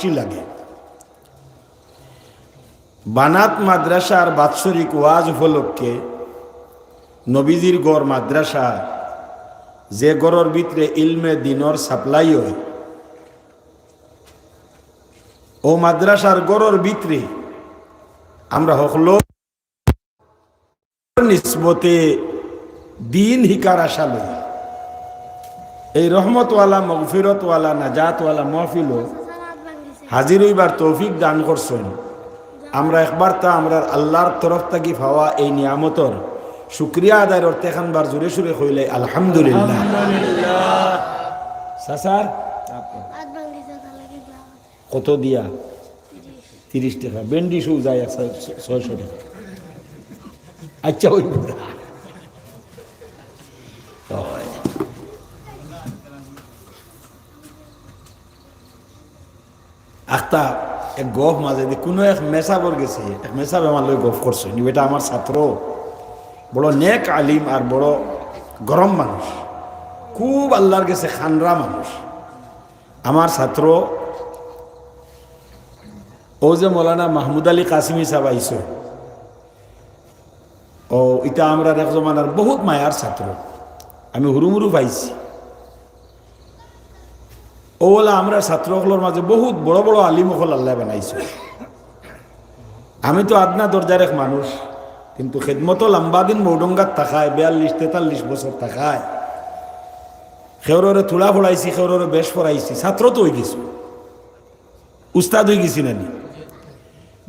বেশি লাগে। বানাত মাদ্রাসার বাৎসরিক ওয়াজ উপলক্ষে নবীজির গড় মাদ্রাসা, যে গড়ের ভিতরে ইলমে দিনর সাপ্লাই হয়, ও মাদ্রাসার গড়ের ভিতরে আমরা হকলো নিসবতে দিন হিকার আশা লই এই রহমতওয়ালা মগফিরতওয়ালা নাজাতওয়ালা মহফিল হাজির হইবার তৌফিক দান করছেন। আমরা একবার তা আমরা আল্লাহর তরফ থেকে পাওয়া এই নিয়ামতর শুকরিয়া আদায়ের অর্থে এখানবার জোরে সুরে হইলে আলহামদুলিল্লাহ। সাসার কত দিয়া? 30 টাকা। বেন্ডি শু যায় 600 টাকা। আচ্ছা ওই আখতা এক গফ মাঝে কোনো এক মেসাবর গেছে, এক মেসাব আমার লই গফ করছে। এটা আমার ছাত্র, বড় নেক আলিম আর বড় গরম মানুষ, খুব আল্লাহর গেছে খানরা মানুষ। আমার ছাত্র ও যে মৌলানা মাহমুদ আলী কাসিমি সাহেব আইসো, ও এটা আমরা এক জমানার বহুত মায়ার ছাত্র, আমি হুরুমুরু পাইছি। ও বলে আমরা ছাত্রগুলোর মাঝে বহুত বড় বড় আলিম হল আল্লাহ বানাইছে। আমি তো আদনা দরজার এক মানুষ, কিন্তু খেদমত লম্বা দিন মৌডঙ্গাত থাকায় 42-43 বছর থাকায় খেউরে থোড়া ফোড়াইছি, খেউরে বেশ ফোড়াইছি, ছাত্র তো হয়ে গেছি, উস্তাদ হয়ে গেছি নানি।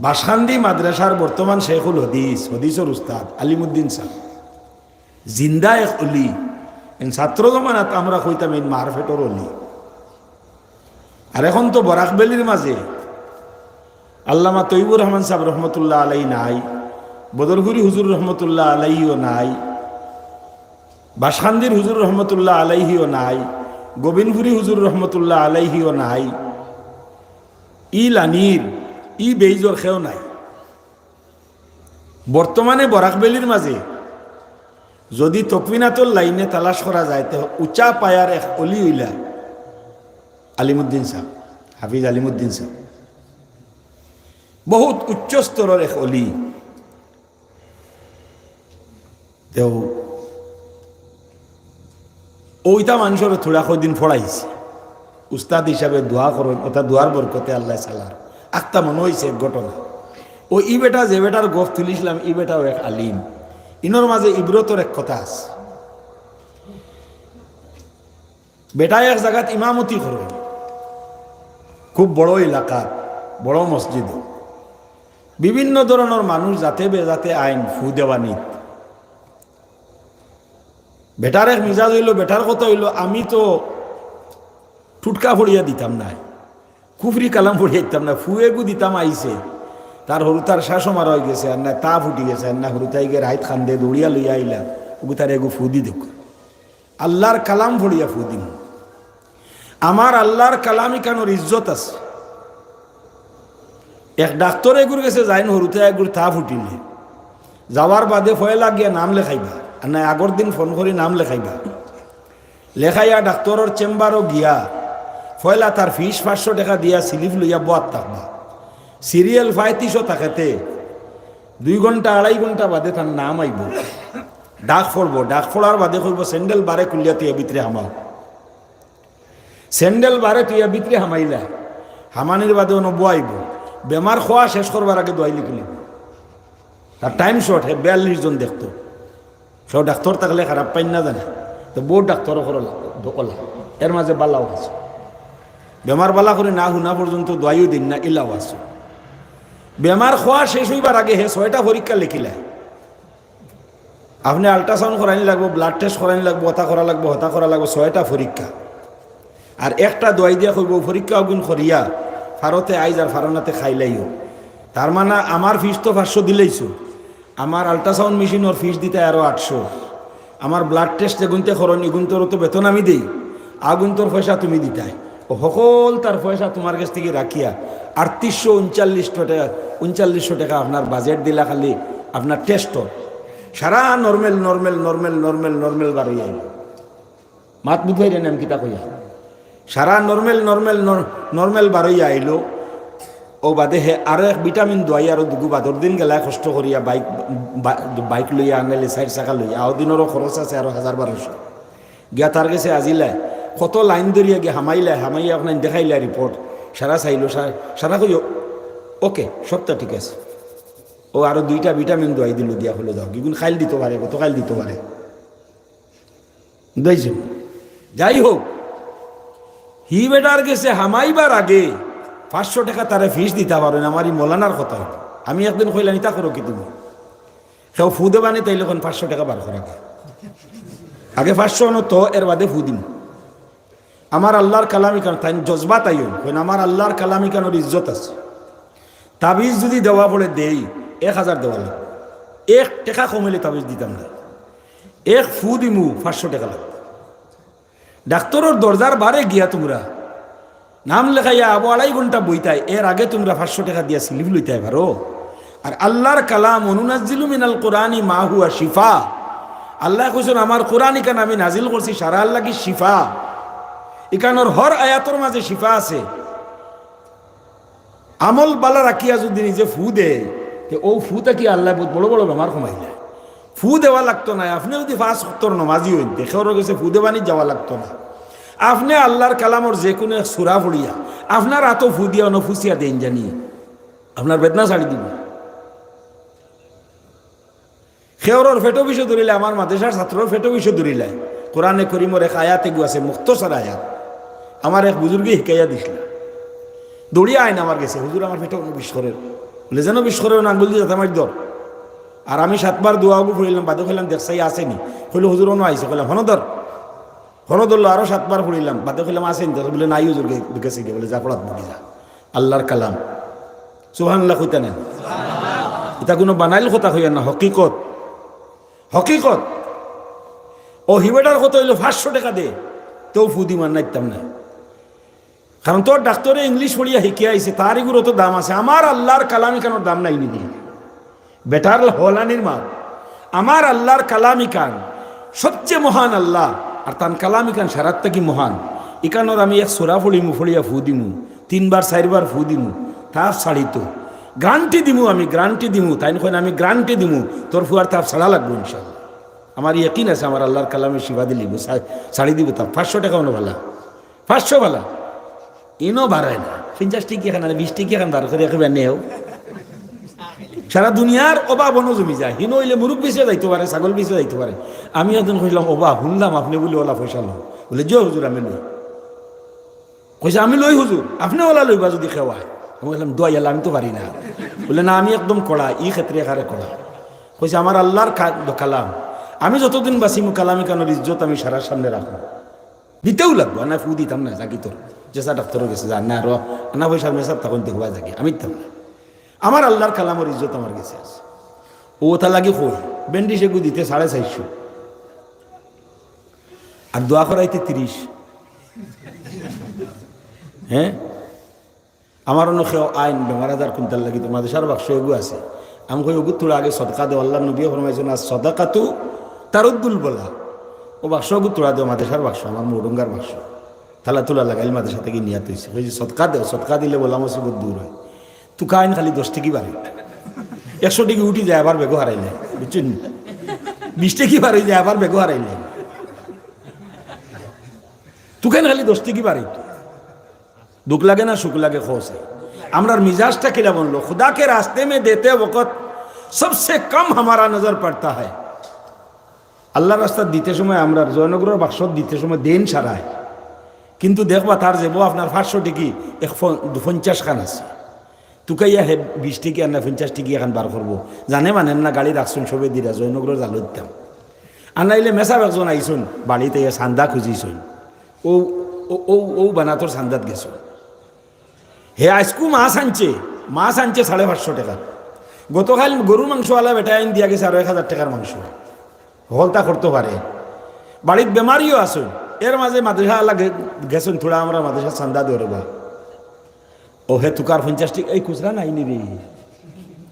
বাসখান্দি মাদ্রাসার বর্তমান শেখুল হদিসের উস্তাদ আলিমুদ্দিন সাহেব জিন্দা এক অলি। ছাত্র জমানাত আমরা কইতাম এই মারফেটর অলি। আর এখন তো বরাকবেলির মাঝে আল্লামা তৈবুর রহমান সাহেব রহমতুল্লাহ আলাই নাই, বদরগুরি হুজুর রহমতুল্লাহ আলাইহিও নাই, বাসখান্দির হুজুর রহমতুল্লাহ আলাইহিও নাই, গোবিন্দপুরি হুজুর রহমতুল্লাহ আলাইহিও নাই, ই লানির ই বেইজর খেও নাই। বর্তমানে বরাকবেলির মাঝে যদি তকবিনাতুল লাইনে তালাশ করা যায় তো উঁচা পায়ার এক অলি হইলা আলিমুদ্দিন সাহেব, হাফিজ আলিমুদ্দিন সাহেব, বহুত উচ্চ স্তরের এক অলি। তো ওইটা মানুষের থোড়া কদিন ফড়াইছে, উস্তাদ হিসাবে দোয়া করেন, ওটা দোয়ার বরকতে আল্লাহ সালার আখতা মনে হয়েছে এক ঘটনা। ও ই বেটা যে বেটার গফ তুলিছিলাম, ই বেটাও এক আলিম। ইনোর মাঝে ইব্রতর এক কথা আছে। বেটায় এক জায়গাত ইমামতি করেন, খুব বড় এলাকার বড় মসজিদ, বিভিন্ন ধরনের মানুষ যাতে বেজাতে আইন ফু দেওয়া নিত। বেটার এক মিজাজ হইল, বেটার কথা হইল আমি তো টুটকা ফড়িয়া দিতাম না, কুফরি কালাম ফড়িয়া দিতাম না, ফুয়েগু দিতাম আইছে তার হরু তার শাসো মারা হয়ে গেছে, আর না তা ফুটি গেছে, আর না হরু তাই গিয়ে রাইত খান দিয়ে দৌড়িয়া লইয়া আইলা ওগু তার এগু ফু দি দেখ। আল্লাহর কালাম ফড়িয়া ফু দিম। আমার আল্লাহর কালামই কেন ইজ্জত আছে। এক ডাক্তার এগুর গেছে যাইন হরুতে এগুর তা ফুটিলে যাওয়ার বাদে ফয়লা গিয়া নাম লেখাইবা, আর না আগর দিন ফোন করি নাম লেখাইবা। লেখাইয়া ডাক্তারের চেম্বারও গিয়া ফয়লা তার ফিস 500 টাকা দিয়া স্লিপ লইয়া বয়াত থাকবা। সিরিয়াল 3500 থাকেতে 2 ঘন্টা 2.5 ঘন্টা বাদে তার নাম আইব, ডাক ফড়ব, ডাক ফড়ার বাদে কইব স্যান্ডেল বারে খুলিয়া তুই ভিতরে হামাও। স্যান্ডেল বারে তুই ভিতরে হামাইলা, হামানির বাদে অন বয়াইব। বেমার খোয়া শেষ করবার আগে দোয়াই লিখলিব। তার টাইম শর্ট, হে 42 জন দেখতো। সব ডাক্তার থাকলে খারাপ পাইন না জানে, তো বহু ডাক্তারও করলা দোকলা, এর মাঝে বালাও আছে। বেমার বালা করে না হুনা পর্যন্ত দোয়াইও দিন না, ইলাও আছে। বেমার খোয়া শেষ হইবার আগে হে 6টা পরীক্ষা লিখিলা। আপনি আল্ট্রাসাউন্ড করাইনি লাগবো, ব্লাড টেস্ট করাইনি লাগবো, হতা করা লাগবো, হতা করা লাগবো, 6টা পরীক্ষা। আর একটা দোয়াই দিয়া করবো পরীক্ষা অগুন করিয়া ফারতে আইজ আর ফারনাতে খাইলাইও। তার মানে আমার ফিস তো 500 দিলেইছো, আমার আল্ট্রাসাউন্ড মেশিনের ফিস দিতে আরো 800, আমার ব্লাড টেস্ট যেগুনতে করেন এগুনতর তো বেতন আমি দিই, আগুনতর পয়সা তুমি দিতাই। ও সকল তার পয়সা তোমার কাছ থেকে রাখিয়া 3839 টাকা আপনার বাজেট দিলা খালি আপনার টেস্ট। সারা normal normal normal normal normal বাড়ি আইল, মাত বুঝাই নাম কিতা কইয়া সারা নর্মেল নর্মেল নর্মেল বাড়ি আইলো। ও বাদে হে আরো এক ভিটামিন দোয়াই আরো দুগু বাদর দিন গেলা কষ্ট করিয়া বাইক লইয়া আনাইলে 4 চাকা লইয়া আও দিনেরও খরচ আছে আরো 1000-1200 গিয়া তার কাছে আজিলাই কত লাইন ধরিয়া গিয়ে হামাইয়া আপনার দেখাইলা রিপোর্ট সারা চাইলো সারা কই ওকে সবটা ঠিক আছে ও আরো 2টা ভিটামিন দোয়াই দিল দিয়া হলো যাও কিগুন খাইল দিতে পারে কত খাইল দিতে পারে বুঝাইছো যাই হোক হি বেটার গেছে হামাইবার আগে 500 টাকা তারা ফিস দিতে পারেন আমার এই মৌলানার কথা হলো আমি একদিন কইলাম ইতা করো কি তুমি কেউ ফু দেবানি তাই যখন 500 টাকা বার করা আগে 500 আনো তো এর বাদে ফু দিন আমার আল্লাহর কালামি কান তাই জজবা তাই হইন আমার আল্লাহর কালামি কানোর ইজ্জত আছে তাবিজ যদি দেওয়া পড়ে দেই 1000 দেওয়া লাগবে 1 টাকা কমিলে তাবিজ দিতাম না এক ফু দিমু 500 টাকা লাগবে ডাক্তারের দরজার বারে গিয়া তোমরা নাম লেখাইয়া 2.5 ঘন্টা বইতাই এর আগে তোমরা 500 টাকা দিয়া স্লিপ লইতে পারো আর আল্লাহর কালাম অনুনাজ্জিলু মিনাল কোরআনি মা হুয়া শিফা আল্লাহ কইছেন আমার কোরআন ইকান আমি নাজিল করছি সারা আল্লাহ কি শিফা ইকানোর হর আয়াতর মাঝে শিফা আছে আমল বালা রাখিয়া যদি নিজে ফু দেয় তো ও ফুটা কি আল্লাহ বহুত বড় বড় বেমার কমাইলে ফু দেওয়া লাগতো না আপনি যদি 5 ওয়াক্তর নামাজি হইন দেখেও গেছে ফু দেবানি যাওয়া লাগতো না আপনি আল্লাহর কালামর যে কোনো সূরা পড়িয়া আপনার হাতও ফু দিয়া অনুফুসিয়া দেন জানি আপনার বেদনা ছাড়ি দিব খেওরর ফেটো বিষয় ধরিলে আমার মাদ্রাসার ছাত্রর ফেটো বিষয় ধরিলে কোরআনে করিমর এক আয়াতে আছে মুখতসার আয়াত আমার এক বুজুর্গে শিকাইয়া দিছিল দৌড়িয়া আইন আমার গেছে হুজুর আমার ফেটো বিষ করে বলে যেন বিষ করে আঙ্গুল দিয়ে যাতে আমার দর আর আমি 7 বার দোয়াগু পড়িলাম বাদে কইলাম দেখছাই আসেনি কইলে হুজুর অন্য আইসে কইলাম হনদর আরো 7 বার পড়িলাম বাদে কইলাম আসেনি বলে নাই হুজুর গেছে গিয়ে বলে যা পড়াত বলি যা আল্লাহর কালাম সুবহানাল্লাহ কইতা নেন এটা কোনো বানাইল কথা হইয়া না হকিকত ও হিবেটার কত হইলো 500 টাকা দে তো ফুদি মান নাইতাম না কারণ তোর ডাক্তারে ইংলিশ পড়িয়া শিখিয়া আইছে তার এগুলো তো দাম আছে আমার আল্লাহর কালামি কানোর দাম নাই নি বেটার হলানির মা আমার আল্লাহর কালামি কান সবচেয়ে মহান আল্লাহ আর তান কালামি কান সারাত কি মহান ইকানোর আমি এক সোরা ফড়িয়া ফু দিমু 3 বার 4 বার ফু দিমু তাপ ছাড়িত গ্রান্টি দিমু আমি গ্রান্টি দিমু তাই নয় আমি গ্রান্টি দিমু তোর ফুয়ার তাপ ছাড়া লাগবো ইনশাল্লাহ আমার ইয়াকিন আছে আমার আল্লাহর কালামে শিবা দিলিব ছাড়ি দিব তাপ 500 টাকা ভালা 500 ভালা ইনো বাড়ায় না 50 টিকি এখন 20 টিকি এখন বার করে একেবারে নেও সারা দুনিয়ার অভাব জমি যায় হিনো হইলে মুরুখ বেঁচে যাইতে পারে ছাগল বেঁচে যাইতে পারে আমি একদিন কইলাম অভাব শুনলাম আপনি বলে ওলা পয়সা লো বলে জয় হুজুর আমি লই কইছে আমি লই হুজুর আপনি ওলা লইবা যদি খেওয়ায় আমি বললাম দোয়া আমি তো পারি না বলে না আমি একদম কড়া এই ক্ষেত্রে এখানে কড়া কইছে আমার আল্লাহর কালাম আমি যতদিন বাঁচিমু কালামি কানোর ইজ্জত আমি সারার সামনে রাখবো দিতেও লাগবো না ফু দিতাম না জাগি তোর যেসা ডাক্তারও গেছে যা না আরো না পয়সার মেসাব তখন দেখবা জাগি আমি দিতাম না আমার আল্লাহর কালামের ইজ্জত আমার কাছে আছে ও তা লাগে কই বেন্ডি সেগু দিতে 450 আর দোয়া করাইতে 30 হ্যাঁ আমার অন্য কেউ আইন বেমার আজার কুন্তাল লাগি তোমাদের সার বাক্স এগু আছে আমি কই ওগু তোর আগে সদকা দেও আল্লাহ নবী ফরমাইছেন আর সদাকাতু তারুদ্দুল বলা ও বাক্স ওগু তোরা দেও মাদেশার বাক্স আমার মুরুঙ্গার বাক্স তালা তুলা লাগাইল মাদেশা থেকে নিয়াত হয়েছে ওই যে সদকা দেও সদকা দিলে বলা মুসিবত দূর হয় তুকা আইন খালি 10 টিকি বাড়ি 100 টিকি উঠি যায় আবার বেগো হারাইলে বুঝছেন 20 টিকি বাড়ি যায় আবার বেগো হারাইলে তুকাইন খালি 10 টিকি বাড়ি दुख लगे ना सुख लगे खौस है हमारा मिजाज का किला बन लो खुदा के रास्ते में देते वक्त सबसे कम हमारा नजर पड़ता है अल्लाह रास्ता दीते समय আমরা জয়নগরের বাক্স দিতে সময় দেন সারায় কিন্তু দেখবা তার যে আপনার 500 টিকি 50 খান আছে তুকাইয়া হে 20 টিকি আর না 50 টিকি এখন বার করব জানে মানেন না গাড়ি রাখছুন সবে দিরা জয়নগরের জাল দিতাম আনাইলে মেসা একজন আইছুন বাড়িতে সান্দা খুঁজিছুন ও ও ও বানাতর সান্দাত গেছো হে আজকু মাছ আনছে 550 টাকা গতকাল গরুর মাংসওয়ালা বেটা আইন দিয়া গেছে আর 1000 টাকার মাংস হলতা করতে পারে বাড়ির বেমারিও আসুন এর মাঝে মাদ্রাসা লাগে গেছেন থোড়া আমরা মাদ্রাসা চান্দা দেওয়া ও হে তুকার 50 টাকা এই খুচরা নাই নিবি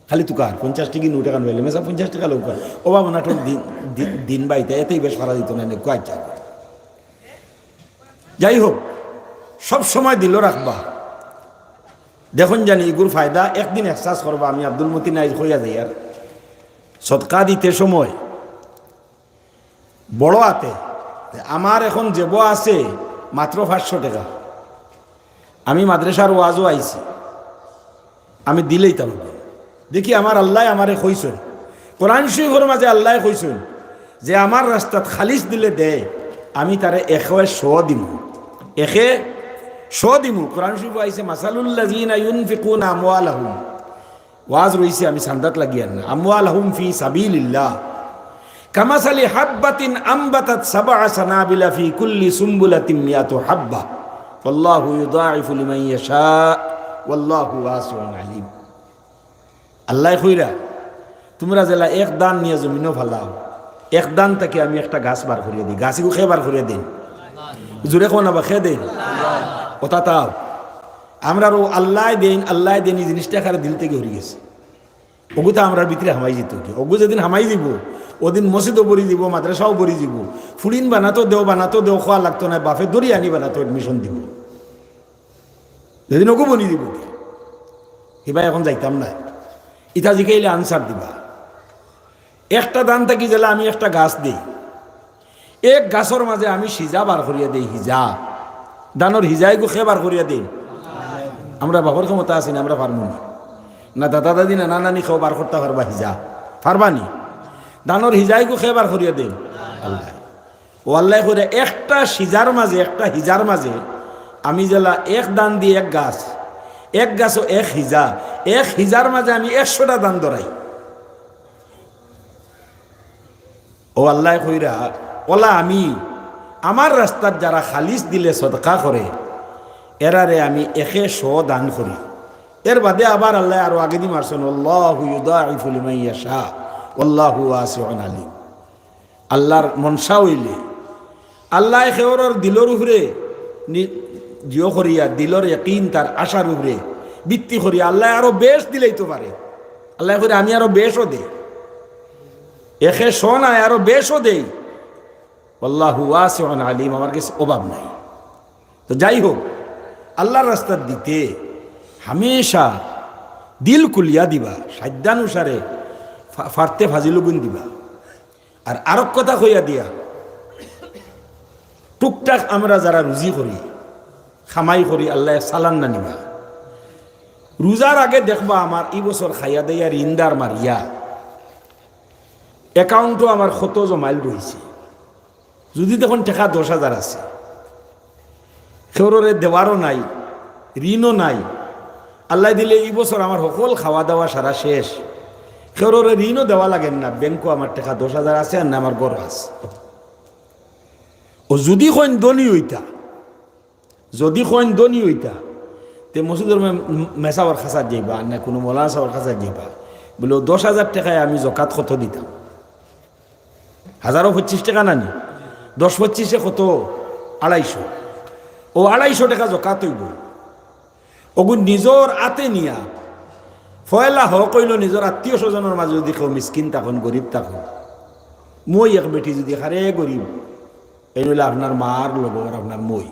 খালি তুকার 50 টাকা 9 টাকা নইলে মেসা 50 টাকা লোক ও বাবা নাটক দিন বাইতে এতেই বেশ ভাড়া দিত না কয়েক যাই হোক সব সময় দিল রাখবা দেখুন জানি এগুর ফায়দা একদিন এহসাস করবা। আমি আব্দুল মতিন আইজ হইয়া যাই আর সদকা দিতে সময় বড় হাতে আমার এখন জেব আছে মাত্র 500 টাকা। আমি মাদ্রাসার ওয়াজও আইছি, আমি দিলেই তাম দেখি আমার আল্লাহ আমারে কইছেন, কোরআন শরীফের মাঝে আল্লাহ কইছেন যে আমার রাস্তাত খালিস দিলে দেয়, আমি তারে 100 দিমু, 100 দিমু। কোরআন শরীফ আইছে মাসালুল্লাযিনা ইউনফিকুনা আমওয়ালাহুম, ওয়াজ রইছে আমি সান্দাত লাগিয়ান না, আমওয়ালাহুম ফি সাবিলিল্লাহ কামাসালি হাব্বাতিন আম্বাতাত 7 সানাবিলা ফি কুল্লি সুম্বুলাতিন মিয়াতু হাব্বা ওয়াল্লাহু ইউদাইফু লিমান ইয়াশা ওয়াল্লাহু ওয়াসিউন আলিম। আল্লাহ কইরা তোমরা জেলা এক দান নিয়ে জমিনও ফালাও, এক দান থেকে আমি একটা গাছ বার করিয়ে দিই, গাছিগু খেয়ে বার করিয়ে দিন, জোরে কোন আবার খেয়ে দেন ওটা তাও আমরা আল্লাহ দেন, আল্লাহ দেন এই জিনিসটা খারে দিল থেকে হয়ে গেছে। ওগু তো আমরা ভিতরে হামাই যেত কি, ওগু যেদিন হামাই দিব ওদিন মসজিদও বরি দিব, মাদ্রাসাও বরি দিব, ফুলিন বানাতো দেও খোয়া লাগতো না, বাফে দড়ি আনি বানাতো এডমিশন দিব, যেদিন ওগু বনি দিব এবার এখন যাইতাম না। ইটা জিকাইলে আনসার দিবা। একটা দান থাকি জেলা আমি একটা গাছ দিই, এক গাছের মাঝে আমি সিজা বার করিয়া দিই, হিজা দানোর হিজাই গু খে বার করিয়া দিই। আমরা বাবার ক্ষমতা আছি না, আমরা পারবো না দাদা দাদি না নানি খাও বার করতে পারবা, হিজা পারবানি, দানোর হিজাই গু খে বার করিয়া দিই আল্লাহ। ও আল্লাহ করে একটা সিজার মাঝে, একটা হিজার মাঝে আমি জেলা এক দান দিই, এক গাছও এক হিজা, এক হিজার মাঝে আমি 100টা দান ধরাই। ও আল্লাহ কইরা ওলা আমি আমার রাস্তার যারা খালিস দিলে সদকা করে এরারে আমি 100 দান করি। এর বাদে আবার আল্লাহ আরো আগে দি মারছেন আল্লাহু ইউদাইফু লিমান ইয়াশা ওয়াল্লাহু ওয়াসিউন আলিম। আল্লাহর মনসা হইলে আল্লাহ খেওরর দিলর উপরে জিও করিয়া, দিলর ইয়াকিন তার আশার উপরে ভিত্তি করিয়া আল্লাহ আরো বেশ দিলেই তো পারে। আল্লাহ করে আমি আরো বেশও দেই, 100 নাই আরো বেশও দেই, আল্লাহু ওয়াসিউন আলিম, আমার কাছে অভাব নাই। তো যাই হোক আল্লাহর রাস্তার দিতে হামেশা দিল কুলিয়া দিবা, সাধ্যানুসারে ফারতে ফাজিলুগুন দিবা। আর আরো কথা কইয়া দিয়া টুকটাক আমরা যারা রুজি করি খামাই করি আল্লাহ সালান না নিবা। রোজার আগে দেখবা আমার এই বছর খাইয়া দেয়া রিন্দার মারিয়া অ্যাকাউন্টও আমার কত জমাইল রয়েছে। যদি দেখুন টাকা 10,000 আছে, খেউরে দেওয়ারও নাই, ঋণও নাই, আল্লাহ দিলে এই বছর আমার সকল খাওয়া দাওয়া সারা শেষ, খেউরে ঋণও দেওয়া লাগেন না, ব্যাংকও আমার টাকা 10,000 আছে আর না আমার গড় আছে। ও যদি কইন ধনী হইতা তে মসজিদের মেসাওয়ার খাসার যাইবা না কোনো মৌলানা সাওয়ার খাসার যাইবা, বলে 10,000 টাকায় আমি জকাত কত দিতাম, 1025 টাকা নানি, 10-25 কত 250, ও 250 টাকা জকাত হইব। ওগুন নিজর আতে নিয়া ফয়লা কইল নিজের আত্মীয় স্বজনের মাঝে যদি কেউ মিসকিন থাকুন, গরিব থাকুন, মই এক বেটি যদি হারে গরিব এই নইলে আপনার মার লগর আপনার মই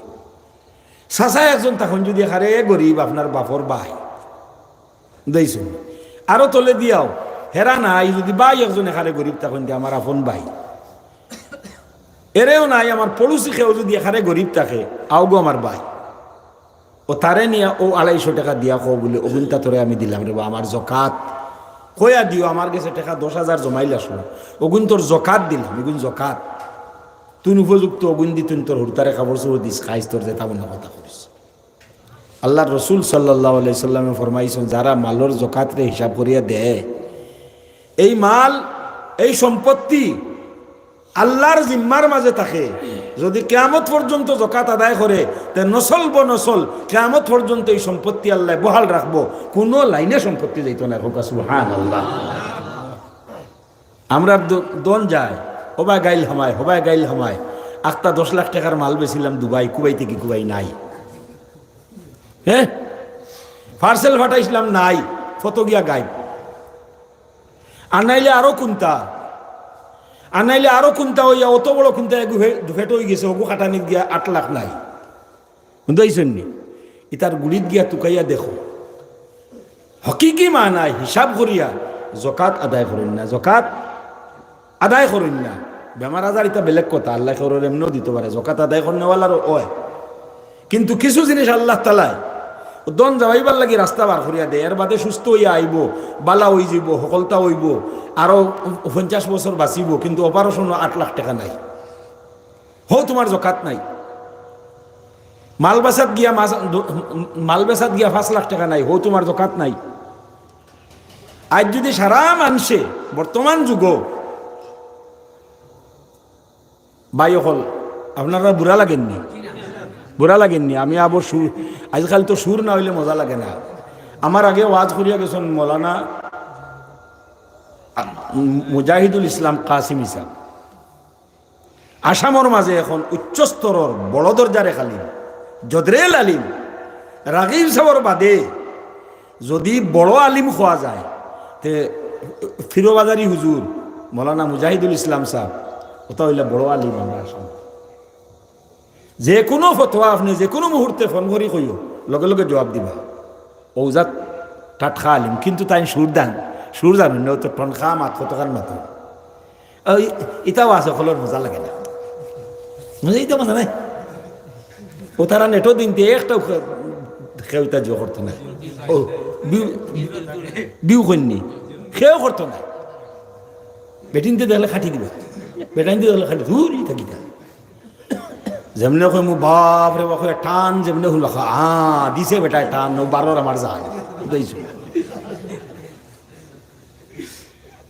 চাচা একজন তখন যদি হারে গরিব আপনার বাপর ভাই দেইছুন, আরো তলে দিয়াও হেরা নাই যদি ভাই একজন এখানে গরিব তখন দিয়ে আমার আপন ভাই, এরেও নাই আমার পড়ুশি খেয়েও যদি এখানে গরিব থাকে আওগো আমার ভাই, ও তারে নিয়ে ও 250 টাকা দিয়া কো বলে অগুনটা তোরে আমি দিলাম রে, আমার জকাত কয়া দিও, আমার কাছে টাকা 10,000 জমাইল আসলো, ওগুন তোর জকাত দিলাম, এগুন জকাত তুই উপযুক্ত, অগুন দি তুই তোর হুড়তারে খাবার চুর দিস খাইস, তোর যে তেমন কথা করিস। আল্লাহ রসুল সাল্লাল্লাহু আলাইহি সাল্লামে ফরমাইছেন যারা মালর জকাতরে হিসাব করিয়া দেয়, এই মাল এই সম্পত্তি আল্লাহর জিম্মার মাঝে থাকে, যদি কিয়ামত পর্যন্ত জকাত আদায় করে তে নসল বনসল কিয়ামত পর্যন্ত এই সম্পত্তি আল্লাহ বহাল রাখবো, কোনো লাইনে সম্পত্তি যাইতো না। সুবহানাল্লাহ। আমরা দন যায় হবাই গাইল হামায় আখতা 10 লাখ টাকার মাল বেছিলাম দুবাই, কুবাই থেকে কুবাই নাই, হ্যাঁ পার্সেল ফাটাইছিলাম নাই, ফত গিয়া গাই আনাইলে আরো কোনটা হইয়া অত বড় কোনটা ভেট হয়ে গেছে, ওগু খাটানিত গিয়া 8 লাখ নাই, বুঝাইছেন নি? ইতার গুড়িত গিয়া তুকাইয়া দেখো হকিকি মানায় হিসাব করিয়া জকাত আদায় করেন না, জকাত আদায় করেন না। বেমার আজার এটা বেলেগ কথা, আল্লাহ কেউর এমনিও দিতে পারে, জকাত আদায় করেনওয়ালারও হয়। কিন্তু কিছু জিনিস আল্লাহ তালায় দন যাওয়াইবার লাগি রাস্তা বার করিয়া দেয়, এর বাদে সুস্থ হইয়া আইব, বালা হয়ে যাব, সফলতা হইব, আরো 50 বছর বাঁচিব, কিন্তু অপারেশন 8 লাখ টাকা নাই, তোমার জকাত নাই। মাল বেচাত গিয়া 5 লাখ টাকা নাই, তোমার জকাত নাই। আজ যদি সারা মানুষে বর্তমান যুগ বাই হল, আপনারা বুড়া লাগেননি? বুড়া লাগেননি? আমি আবার সুর, আজকাল তো সুর না হইলে মজা লাগে না। আমার আগে ওয়াজ করিয়া গেছেন মৌলানা মুজাহিদুল ইসলাম কাসিম ইসা। আসামর মাঝে এখন উচ্চ স্তরের বড় দরজার এক আলিম, জদরেল আলিম, রাগিব সাহর বাদে যদি বড় আলিম খোয়া যায় তে ফিরোবাজারি হুজুর মৌলানা মুজাহিদুল ইসলাম সাহ, ওটা হইলে বড় আলিম। আমরা আসাম যে কোনো ফতোয়া আপনি যে কোনো মুহূর্তে ফোন করি কইও, লগে লগে জবাব দিবা। ওজাত টাটখা আলিম, কিন্তু তাই সুর দান, সুর জানেন না, তো টনখা মাত কতখান মাত এটাও আছে, ফলর মজা লাগে না, মজা মজা নাই। ও তারা নেটও দিনতে একটাও খেউতা জিও করতো না, ও বিউ কন্যি খেয়েও করতো না। বেটিনতে দেখলে খাটি দিবা, বেটাইনতে দেখলে খাটি ধুরি থাকি না। যেমনে কই মু বাপ রে বাপ টান, যেমনে হল দিছে বেটায় টান, ও 12 আমার জান বুঝাইছো।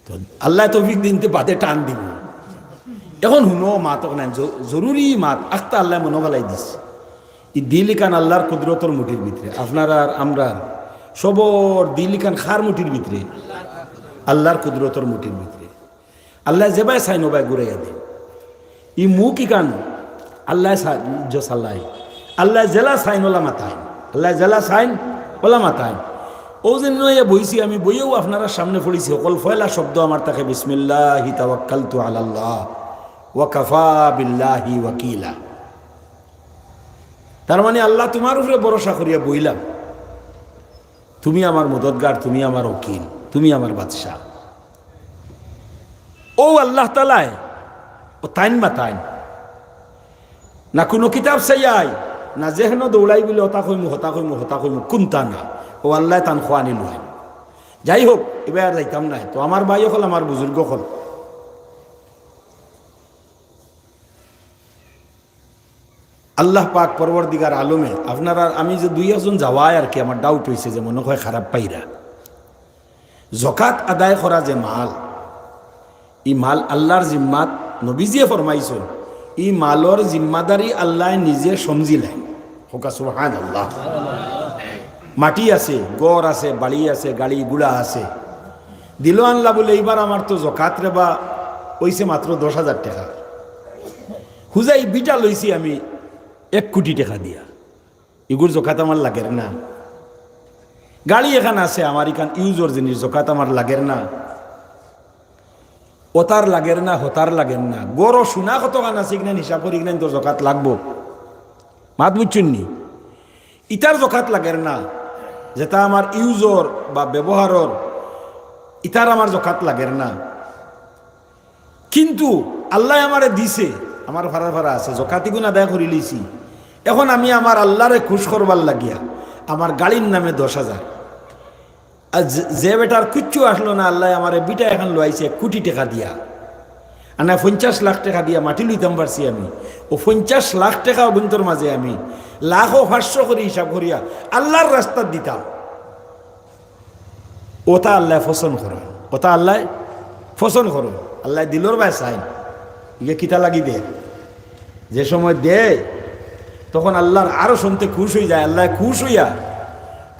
তো আল্লাহ তৌফিক দিনতে বাদে টান দিব। এখন শুনো মাত নাই জরুরি মাত আখতা আল্লাহ মনে গলাই দিছে। এই দিলিকান আল্লাহর কুদরতর মুঠির ভিতরে, আপনার আর আমরা সবর দিলিকান খার মুঠির ভিতরে, আল্লাহর কুদরতর মুঠির ভিতরে। আল্লাহ যেবাই চাই নবাই ঘুরাইয়া দেন। ই মুখ ইকান আল্লাহ সাল্লাই, আল্লাহ জেলা সাইন ওলা মাতাইন, আল্লাহ জেলা সাইন ওলা মাতাইন। ও যে নয়া বইছি, আমি বইয়েও আপনারা সামনে পড়েছি। অকল ফয়লা শব্দ আমার তাকে বিসমিল্লাহি তাওয়াক্কালতু আলাল্লাহ ওয়া কাফা বিল্লাহি ওয়াকিলা। তার মানে আল্লাহ তোমার উপরে ভরসা করিয়া বইলাম, তুমি আমার মদদগার, তুমি আমার ওকিল, তুমি আমার বাদশাহ। ও আল্লাহ তালায় ও তাইন বা তাইন না কোনো কিতাব চাইয়াই না যেহেন দৌড়াই বলে হতা কইমু হতা কইমু হতা কইমু কোনটা না। ও আল্লাহ তান খোয়ানি লয়। যাই হোক, এবার আর যাইতাম নাই। তো আমার ভাই হল, আমার বুজুর্গ হল, আল্লাহ পাক পরবর্তীকার আলমে আপনারা আমি যে 2-1 যাওয়ায় আর কি আমার ডাউট হয়েছে যে মনে হয় খারাপ পাইরা। জকাত আদায় করা যে মাল, ই মাল আল্লাহর জিম্মাত নবীজিয়ে ফরমাইছেন, ই মালর জিম্মাদারি আল্লাহ নিজে সমজিলেন। হোকা সুবহানাল্লাহ। মাটি আছে, গড় আছে, বাড়ি আছে, গাড়ি গুড়া আছে, দিল আনলা বলে এইবার আমার তো জকাত রেবা হইছে মাত্র 10,000 টাকা। হুজাই বিটা লইছি আমি 1 কোটি টাকা দিয়া, এগুর জকাত আমার লাগের না। গাড়ি এখানে আছে আমার, এখান ইউজর জিনিস, জকাত আমার লাগের না। ওতার লাগের না, হতার লাগের না। গড় সোনা কতখান আছে কিনা হিসাব করি কিনা তোর জকাত লাগবো, মাত বুঝছেন নি? ইটার জকাত লাগের না, যেটা আমার ইউজর বা ব্যবহারর, ইটার আমার জকাত লাগের না। কিন্তু আল্লাহ আমারে দিছে, আমার ভাড়া ভাড়া আছে, জকাতি গুণ আদায় করে লিছি। এখন আমি আমার আল্লাহরে খুশ করবার লাগিয়া আমার গাড়ির নামে 10,000, আর যে বেটার কিচ্ছু আসলো না, আল্লাহ আমার বিটা এখন লোয়াইছে 1 কোটি টাকা দিয়া, আর না 50 লাখ টাকা দিয়া মাটি লইতাম পারছি আমি। ও 50 লাখ টাকা অভ্যন্তর মাঝে আমি 1,500 করে হিসাব করিয়া আল্লাহর রাস্তা দিতাম। ওটা আল্লাহ ফসন করো, ওটা আল্লাহ ফসন করো। আল্লাহ দিলর বাই সাইন ইয়ে কিতা লাগি দে, যে সময় দে তখন আল্লাহর আরো শুনতে খুশ হয়ে যায়। আল্লাহ খুশ হইয়া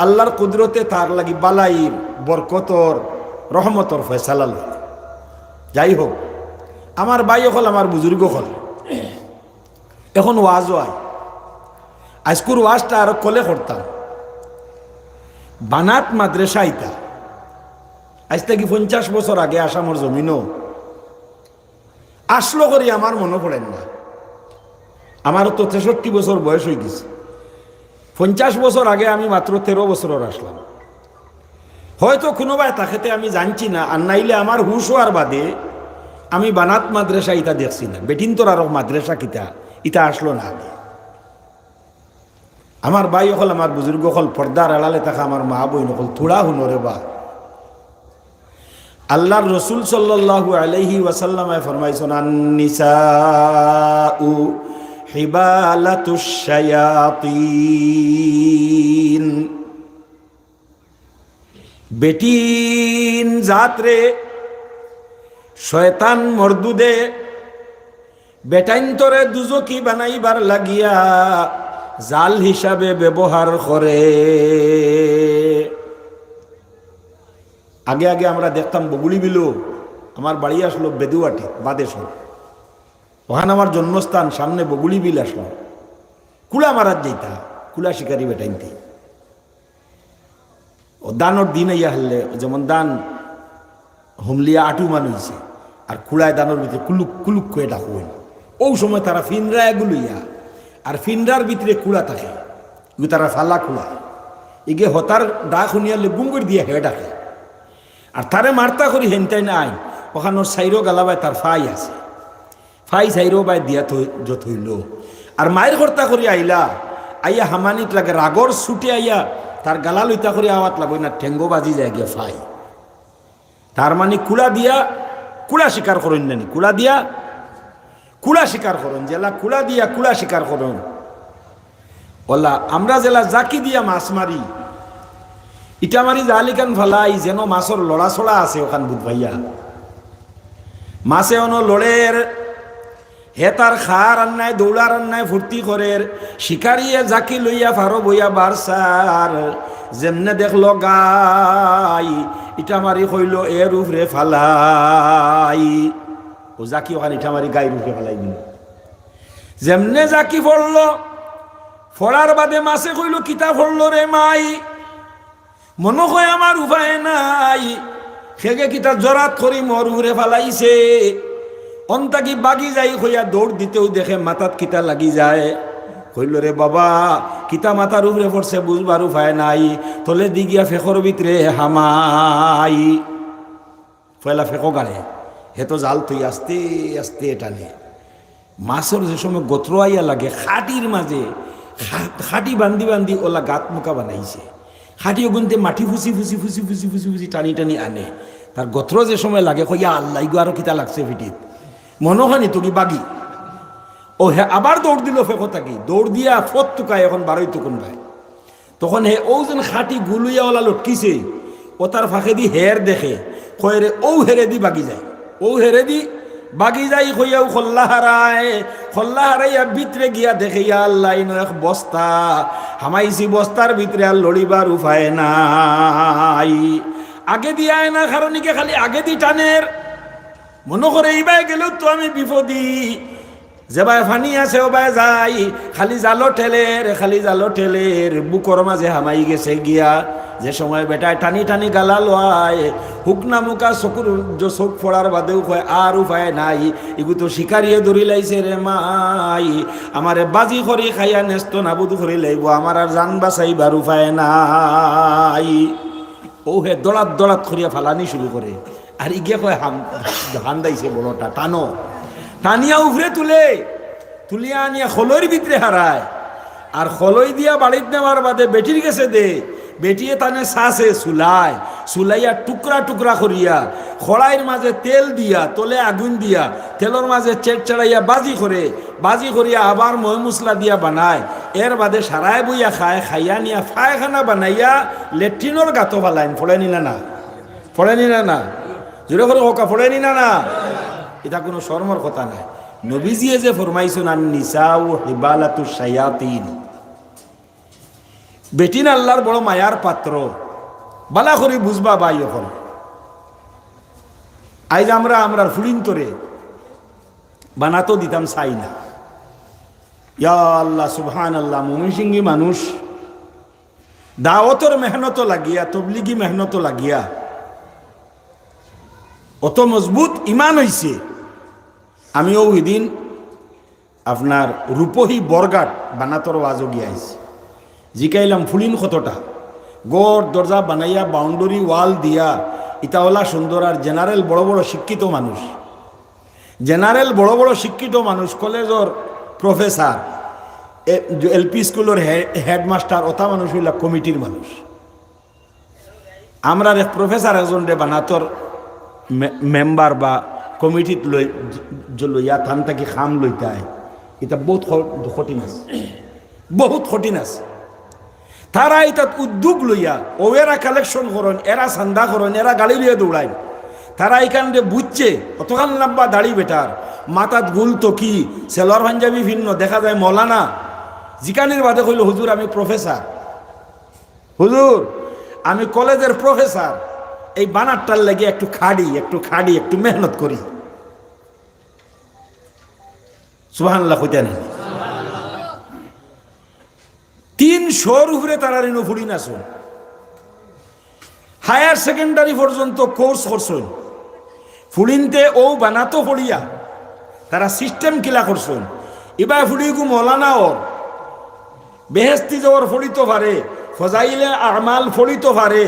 আল্লাহর কুদরতে তার লাগি বালাই বরকতর রহমতর ফয়সালা লয়। যাই হোক, আমার ভাই হল, আমার বুজুর্গ হল, এখন ওয়াজ হয়। আজকুর ওয়াজটা আরো কলে করতাম। বানাত মাদ্রাসা ইতা আজ থেকে 50 বছর আগে আসামর জমিনও আসলো করি আমার মনে পড়েন না। আমারও তো 63 বছর বয়স হয়ে গেছে। 50 বছর আগে আমি মাত্র 13 বছরের আসলাম। হয়তো কোনোবাই তাকেতে আমি জানছি না, আর নাইলে আমার হুশ হওয়ার বাদে আমি বানাত মাদ্রাসা ইটা দেখছি না। বেটিন তোর আরো মাদ্রাসা কিতা ইটা আসলো না আগে। আমার ভাই হল, আমার বুজুর্গ হল, পর্দার আড়ালে থাকা আমার মা বই নকল থোড়া হুনরে বা আল্লাহর রসুল সাল্লাল্লাহু আলাইহি ওয়াসাল্লামে ফরমাইছেন, আন-নিসাউ হিবালাতুশ শায়াতিন, বেটিন জাতরে শয়তান মর্দুদে বেটাইন তোরে দুজকি বানাইবার লাগিয়া জাল হিসাবে ব্যবহার করে। আগে আগে আমরা দেখতাম বগুলি বিলো, আমার বাড়ি আসলো বেদুয়াটি বাদেশ্বর, ওখানে আমার জন্মস্থান, সামনে বগুলি বিল আসলো, কুলা মারাত যেতা, কুলা শিকারি বেটাইনতে ও দানোর দিন ইয়া হলে, যেমন দান হুমলিয়া আটু মান হয়েছে, আর কুড়ায় দানোর ভিতরে কুলুক কুলুক করে ডাকু, ও সময় তারা ফিনরা এগুলো ইয়া, আর ফিনরার ভিতরে কুড়া থাকে, তারা ফাল্লা কুড়া এগে হতার ডাক শুনিয়ালে গুঙ্গুর দিয়ে হে ডাকে, আর তারে মার্তা করি হেনটাই নাই, ওখানোর সাইরো গালাবায় তার ফাই আছে, ফাই সাইরো বাই দিয়া যত হইল, আর মায়ের কর্তা করি আইলা, আইয়া হামানিত লাগে রাগর ছুটে আইয়া তার গালা লইতা করে আওয়াত লাগবে না, ঠেঙ্গো বাজি যায় গিয়া ফাই। তার মানে কুলা দিয়া কুলা শিকার করেন নানি, কুলা দিয়া কুলা শিকার করুন, জেলা কুলা দিয়া কুলা শিকার করুন। ওলা আমরা জেলা জাকি দিয়া মাছ মারি, ইটা মারি জালিকান ফালাই, যেন মাছর লড়াছড়া আছে ওখান বুধ ভাইয়া, মাছে অন লড়ের, হে তার খার আন্নায় দৌড়ার আন্নায় ফুর্তি করে, শিকারিয়ে জাকি লইয়া ফারো বইয়া বারসার, যেমনে দেখলো গাই ইটা মারি কইল এর উপরে ফালাই, ও জাকি ওখানে ইটা মারি গায়ের উপরে ফালাই দিল। যেমনে জাকি ফড়ল, ফড়ার বাদে মাছে কইল কিতা ফড়ল রে মাই, মনে হয় আমার উপায় নাই, সেগে কিতা জরাত করি মর উপরে ফালাইছে, অন্তাকি বাগি যাই হইয়া দৌড় দিতেও দেখে মাথাত কিতা লাগি যায়, কইল রে বাবা কিতা মাথার উপরে পড়ছে বুঝবার উপায় নাই, তলে দি গিয়া ফেকর ভিতরে হামাই, ফেলা ফেকো গাড়ে, হে তো জাল তুই আস্তে আস্তে টানে, মাছের যে সময় গোত্র আইয়া লাগে খাটির মাঝে, খাটি বান্ধি বান্ধি ওলা গাত মুখা বানাইছে, খাটি ওগুনতে মাটি ফুসি ফুসি ফুসি ফুসি ফুসি ফুসি টানি টানি আনে, তার গোত্র যে সময় লাগে কইয়া আল্লাহ গো আরো কিতা লাগছে ভিটিত, মনে হয়নি তুমি বাগি, ও হে আবার দৌড় দিল ফেকো থাকি, দৌড় দিয়া ফত টুকায় এখন বারোই টুকুন ভাই, তখন হে ও যেন খাটি গুলুইয়া ওলা লটকিছে, ও তার ফাঁকে দি হের দেখে, কয়ে রে ও হেরে দি বাগি যায়, ও হেরে দি বাগি যাই কইয়াও খল্লা হারাইয়া ভিতরে গিয়া দেখে ইয়া আল্লাহ ইনো এক বস্তা হামাইছি, বস্তার ভিতরে আর লড়িবার উপায় নাই, আগে দিয়ে আয় না কারণিকে খালি আগে দি টানের, মনে করে এইবাই গেলেও তো আমি বিপদী, যেবাই ফানি আছে ওবাই যাই, খালি জালো ঠেলের বুকর মাঝে হামাই গেছে গিয়া, যে সময় বেটায় টানি টানি গালা লয়, হুকনা মুকা চকুর চোখ ফোড়ার বাদেও কয় আর উপায় নাই, এগু তো শিকারিয়ে ধরি লাইছে রে মাই, আমারে বাজি করি খাইয়া নেস্ত নাবুদ করি লাইব, আমার আর জান বাঁচাইবার উপায় নাই, ও হে দড়াত দড়াত করিয়া ফালানি শুরু করে, আর ইগে কয় হান্দাইছে বড়টা, টানো, টানিয়া উফরে তুলিয়া আনিয়া খলইর ভিতরে হারায়, আর খলই দিয়া বাড়িত নেওয়ার বাদে বেটির গেছে দে, বেটিয়ে তানে সাসে সুলাইয়া টুকরা টুকরা করিয়া খড়াইয়ের মাঝে তেল দিয়া, তলে আগুন দিয়া, তেলের মাঝে চেট চড়াইয়া বাজি করিয়া আবার ময় মশলা দিয়া বানায়, এর বাদে সারায় বইয়া খাইয়া নিয়া ফায়খানা বানাইয়া লেট্রিনের গাতো ফালাইন, ফোড়েনি না জোরে করে হোকা ফোড়েনি না, এটা কোনো শর্মর কথা নাই, নবীজিয়ে যে ফরমাইছেন আন-নিসাউ হিবালাতুশ শায়াতিন, বেটিন আল্লাহর বড় মায়ার পাত্র, বালা করে বুঝবা ভাই, এখন আইজ আমরা ফুলিন তোরে বানাতো দিতাম চাই না, ইয়া আল্লাহ সুবহানাল্লাহ, মুমিন সিংহী মানুষ দাওয়াতর মেহনত লাগিয়া, তবলিগি মেহনত লাগিয়া অত মজবুত ইমান হইছে। আমিও ওই দিন আপনার রূপহী বরগাট বানাতর ওয়াজও গিয়াইছি, জিকাইলাম ফুলিন কতটা, গড় দরজা বানাইয়া বাউন্ডারি ওয়াল দিয়া ইতাওয়ালা সুন্দর। আর জেনারেল বড় বড় শিক্ষিত মানুষ, জেনারেল বড় বড় শিক্ষিত মানুষ, কলেজের প্রফেসর, এলপি স্কুলের হেডমাস্টার, ওটা মানুষ হইলা কমিটির মানুষ। আমরা এক প্রফেসর একজন রে বানাতর মেম্বার বা কমিটিত লইয়া থান থাকি খাম লইতায়, এটা বহুত কঠিন আছে, বহুত কঠিন আছে। তারা এটা উদ্যোগ লইয়া ও এরা কালেকশন করেন, এরা চান্দা করেন, এরা গাড়ি লইয়া দৌড়ায়। তারা এখানে বুঝছে অতখান লাম্বা দাড়ি বেটার, মাথাত গুল তো কি, সেলর পাঞ্জাবি ভিন্ন, দেখা যায় মৌলানা। জিকানির বাদে কইল, হুজুর আমি প্রফেসর, হুজুর আমি কলেজের প্রফেসর, এই বানারটার লাগে একটু খাড়ি একটু মেহনত করি। সুবহানাল্লাহ কইতেন। 300 উপরে তারা ঋণ ফুড়ি না শুন, হায়ার সেকেন্ডারি পর্যন্ত কোর্স করছেন। ফুড়িনতে ও বানাতো পড়িয়া তারা সিস্টেম কিলা করছেন। এবার ফুড়িগু মৌলানা ওর বেহেস্তি যাওয়ার ফড়িত পারে, ফজাইলে আমাল ফড়িত পারে,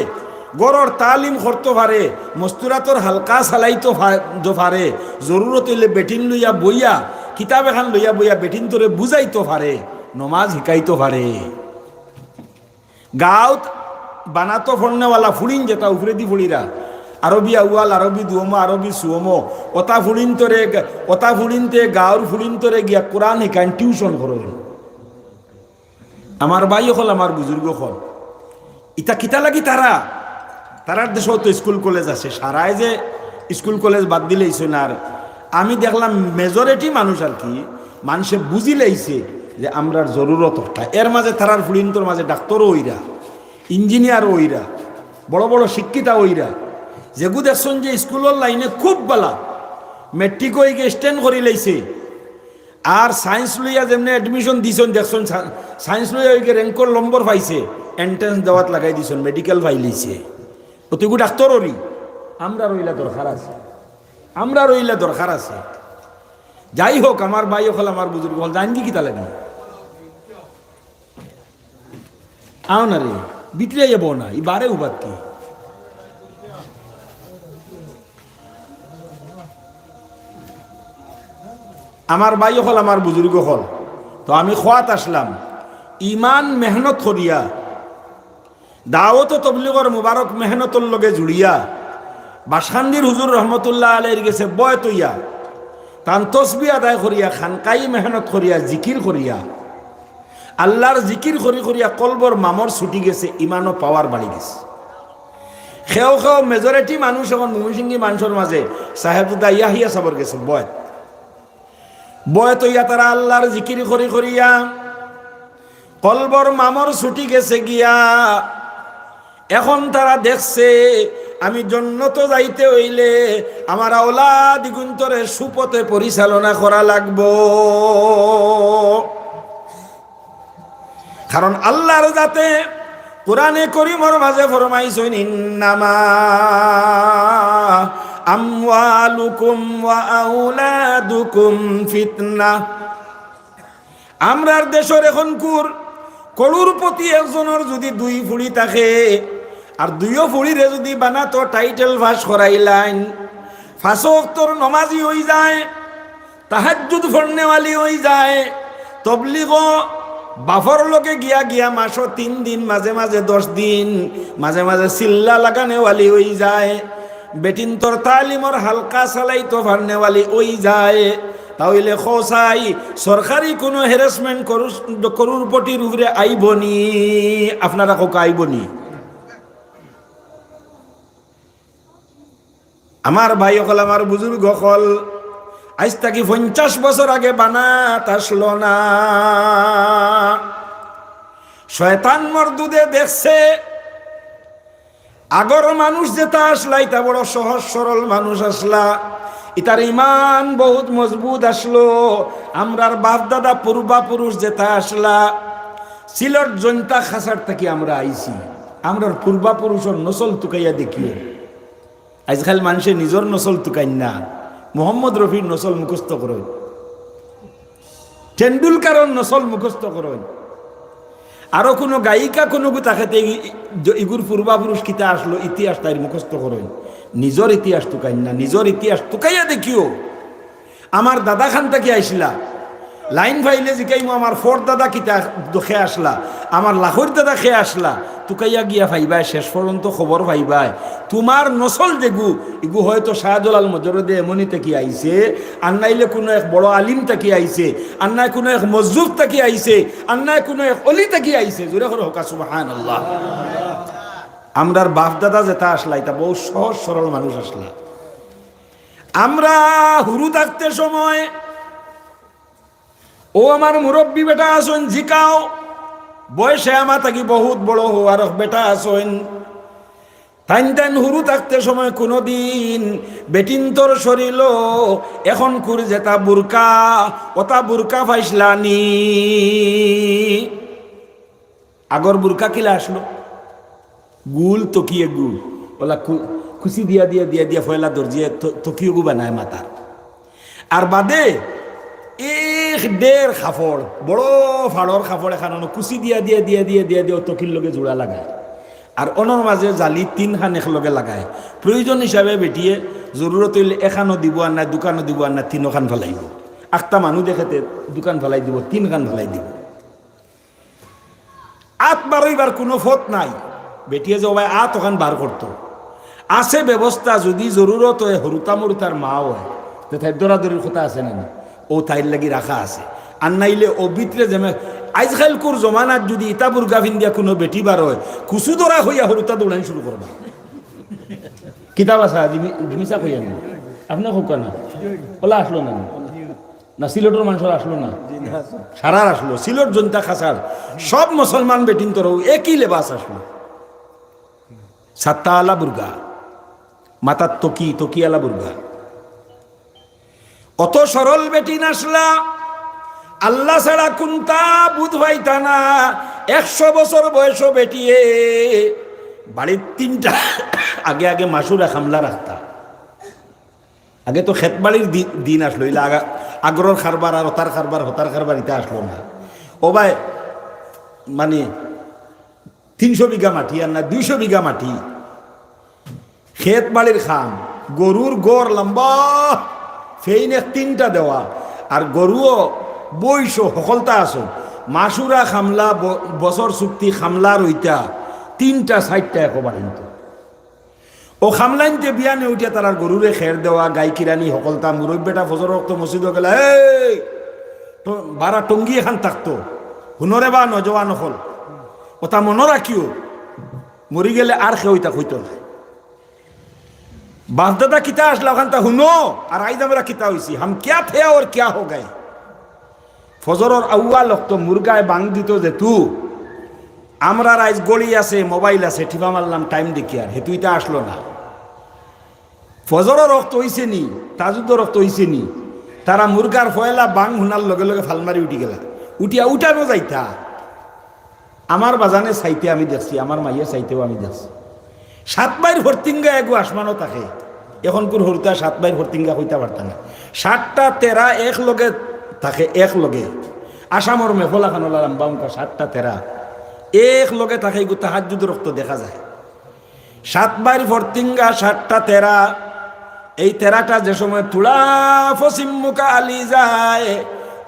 গড়র তালিম করতে পারে, মস্তুরাতর হালকা চালাইতো পারে, জরুরত হইলে বেটিন লইয়া বইয়া, কিতাব এখান লইয়া বইয়া বেটিন তোরে বুঝাইতো পারে, নমাজ শিকাইতো পারে। গাঁত বানাতো ফড়নেওয়ালা ফুড়িন যেটা উপরে দি ফুড়িরা, আরবি আউয়াল, আরবি দুয়মো, আরবি সুয়মো, ওতা ফুড়িনতে গাঁর ফুড়িনতরে গিয়া কোরআন শিকাইন, টিউশন করেন। আমার ভাই হল, আমার বুজুর্গ হল, ইটা কিতা লাগি তারার দেশেও তো স্কুল কলেজ আছে, সারায় যে স্কুল কলেজ বাদ দিলেইছে না। আর আমি দেখলাম মেজরিটি মানুষ আর কি, মানুষে বুঝি লাইছে যে আমরার জরুরত ওটা। এর মাঝে তারার ফুড়িন্তর মাঝে ডাক্তারও ওইরা, ইঞ্জিনিয়ারও ওইরা, বড় বড় শিক্ষিতা ওইরা, যেগু দেখছেন যে স্কুলের লাইনে খুব বালা, মেট্রিক হয়ে গিয়ে স্ট্যান্ড করে লাইছে। আর সায়েন্স লইয়া যেমনি এডমিশন দিছেন দেখছেন, সায়েন্স লইয়া ওই র্যাঙ্কর নম্বর পাইছে, এন্ট্রেন্স দেওয়াত লাগাই দিছেন, মেডিকেল পাই লইছে। অতিগু ডাক্তারই আমরা রইলা দরকার আছে, যাই হোক। আমার ভাই হল, আমার বুজুর্গ হল, জান কি কিতা লাগে আও না রে, বিতরে যাব না, বারে উবাদ কি আমার ভাই হল, আমার বুজুর্গ হল। তো আমি খোয়াত আসলাম, ইমান মেহনত করিয়া, দাওয়াত তবলিগর মুবারক মেহনতর লগে জুড়িয়া, বাসখান্দির হুজুর রহমতুল্লাহ আলাইহির গেছে বয়ত হইয়া, তান তসবি আদায় করিয়া, খানকাই মেহনত করিয়া, জিকির করিয়া, আল্লাহর জিকির করিয়া কলবর মামর ছুটি গেছে, ইমানও পাওয়ার বাড়ি গেছে। খেও মেজরিটি মানুষ এখন ময়মনসিংহী মানুষের মাঝে সাহেবুদ্দা ইয়াহিয়া সাবর গেছে বয়ত হইয়া, তারা আল্লাহর জিকির করিয়া কলবর মামর ছুটি গেছে গিয়া। এখন তারা দেখছে আমি জন্নত যাইতে হইলে আমার আওলাদ গুন্তরে সুপথে পরিচালনা করা লাগবো। কারণ আল্লাহর যাতে কোরআনে করিমর মাঝে ফরমাইছেন, ইন্নামা আমওয়ালুকুম ওয়া আওলাদুকুম ফিতনা। আমরার দেশের এখন করুর প্রতি একজনের যদি 2 ফুড়ি থাকে, আর 2 ফুড়িরে যদি বানাতো টাইটেল পাস করাইলাইন, 5 ওয়াক্তর নমাজি হয়ে যায়, তাহাজ্জুদ পড়নেওয়ালি হয়ে যায়, তবলিগ বাফর লোকে গিয়া মাসো 3 দিন, মাঝে মাঝে 10 দিন, মাঝে মাঝে চিল্লা লাগানেওয়ালি হয়ে যায়, বেটিন তোর তালিমর হালকা চালাইতো পারনেওয়ালি হয়ে যায়। তাহলে খোসাই সরকারি কোনো হ্যারাসমেন্ট করুর পটির উপরে আইবনি, আপনারা কাউকে আইবনি। আমার ভাই হল, আমার বুজুর্গ হল, আজ তাকি 50 বছর আগে বানাত আসলো না। শয়তান মরদুদে দেখছে আগর মানুষ যেটা আসলা, এটা বড় সহজ সরল মানুষ আসলা, ইতার ইমান বহুত মজবুত আসলো। আমরার বাপ দাদা পূর্বাপুরুষ যেটা আসলা, সিলট জনতা খাসার থেকে আমরা আইছি, আমরার পূর্বাপুরুষের নসল তুকাইয়া দেখিও। আজকাল মানুষে নিজের নসল তুকাইন না, মোহাম্মদ রফির নসল মুখস্থ করেন, টেন্ডুলকারের নসল মুখস্থ করেন। আরো কোনো গায়িকা কোনো তাকে ইগুর পূর্বাপুরুষ কিতা আসলো ইতিহাস তাই মুখস্থ করেন নিজের ইতিহাস টুকাই না নিজের ইতিহাস টুকাইয়া দেখিও আমার দাদা খান থেকে আইসলা লাইন ভাইলে জিকাই আমার ফোর দাদা কিতা দেখে আসলা আমার লাখর দাদা খেয়ে আসলা তুকাইয়া গিয়া ভাইবাই শেষ পর্যন্ত খবর ভাইবাই তোমার নসল দেখু ইগু হয়তো শাহজালাল মজরদে এমনি থেকে আইছে আর নাইলে কোনো এক বড় আলিম থেকে আইছে আর নাই কোনো এক মসজুদ থেকে আইছে আর নাই কোনো এক অলি থেকে আইছে জোরে করে হোকা সুবহানাল্লাহ। আমরার বাপ দাদা যেটা আসলা এটা বহু সহজ সরল মানুষ আসলা। আমরা হুরু থাকতে সময় ও আমার মুরব্বী বেটা আসুন জিকাও বয়সে আমার থাকি বহুত বড় হওয়ার বেটা আসুন টাইন টাইন হুরু থাকতে সময় কোনোদিন বেটিন তোর শরীর এখন কুর যেটা বুরকা ওটা বুরকা ফাইসলানি আগর বুরকা কিলা আসলো গুল তকিয়ে গুল ওলা খুশি দিয়া দিয়া দিয়া দিয়া ফয়লা দর্জিয়ে তকিয়ে গু বানায় মাতার আর বাদে এক দেড় খাফড় বড় ফাড়র খাফড় এখানো কুচি দিয়া দিয়া দিয়া দিয়া দিয়া দিয়ে তকির লগে জোড়া লাগায় আর অনর মাঝে জালি তিন খান একলগে লাগায় প্রয়োজন হিসাবে বেটিয়ে জরুরত হইলে এখানো দিব আর না দোকানও দিব আর না তিনও খান ফেলাইব আটটা মানুষ দেখাতে দোকান ফেলাই দিব তিন খান ফেলাই দিব আট বারোইবার কোনো ফত নাই বেটিয়ে যাওয়ায় আট ওখান বার করতো আছে ব্যবস্থা যদি জরুরত হয় হরুতা মরুতার মাও হয় তো তাই দৌড়াদৌড়ির কথা আছে না ও তাইর লাগি রাখা আছে আর নাইলে ও ভিতরে যেমন আজকাল কোর জমানাত যদি ইটা বুর্গা ফিন্দিয়া কোনো বেটি বার হয় কুচু দৌড়া হইয়া হরুতা দৌড়ানি শুরু করবা কিতাব আসা জিনিসা কইয়া না আপনার হোক না ওলা আসলো না না সিলেটের মানুষের আসলো না সারার আসলো সিলেট জনতা খাসার সব মুসলমান বেটিন তোর একই লেবাস আসলো সাত্তা আলা বুর্গা মাতার তকি আলা বুর্গা অত সরল বেটি নাসলা আল্লাহ ছাড়া কুন্তা বুধ ভাইতা না 100 বছর বয়স বেটিয়ে বাড়ির তিনটা আগে আগে মাসুরা খামলা রাখতা আগে তো খেত বাড়ির দিন আসলো ইলা আগরর খারবার আর হতার খারবার ইটা আসলো না ও ভাই মানে 300 বিঘা মাটি আর না 200 বিঘা মাটি খেত বাড়ির খাম গরুর গড় লম্বা ফেইনে 3টা দেওয়া আর গরুও বইশ সকলতা আছো মাসুরা খামলা বছর চুক্তি খামলা রইতা 3টা 4টা একবার কিন্তু ও খামলাইনতে বিয়ানে উঠে তার গরুরে খের দেওয়া গাই কিরানি সকলতা মুরব্বেটা ফজর রক্ত মসজিদ গেলা এই বারা টঙ্গি এখান থাকতো হুনরে বা নজওয়ান হল ওটা মনে রাখিও মরি গেলে আর খেয়ে হইতো না बाप दादा किता আসলা ওখানটা হুনো আর আইজ আমরা কিতা হইছি हम क्या थे और क्या हो गए ফজরের আউয়াল ওয়াক্ত মুরগায় বাং দিত যে তু আমরা রাইজ গলি আছে মোবাইল আছে টিপা মারলাম টাইম দেখি আর হেতুইটা আসলো না ফজরের রক্ত হইছে নি তাজুদের রক্ত হইছে নি তারা মুরগার ফয়লা বাং হুনার লগে লগে ফালমারি উঠি গেলা উঠিয়া উঠানো যাইতা আমার বাজানে চাইতে আমি দেখছি আমার মাইয়া চাইতেও আমি দেখছি 7 বাইর ভর্তিঙ্গা এগু আসমানও থাকে এখন কোন হরুতা 7 বাইর ভর্তিঙ্গা হইতে পারত না 7টা 13 এক লগে থাকে এক লগে আসামর মেফলা খানলা লম্বা 7টা 13 এক লগে থাকে এগু তাহাজ্জুদ রক্ত দেখা যায় 7 বাইর ভর্তিঙ্গা 7টা 13 এই 13টা যে সময় তুলা ফসিমুকা আলি যায়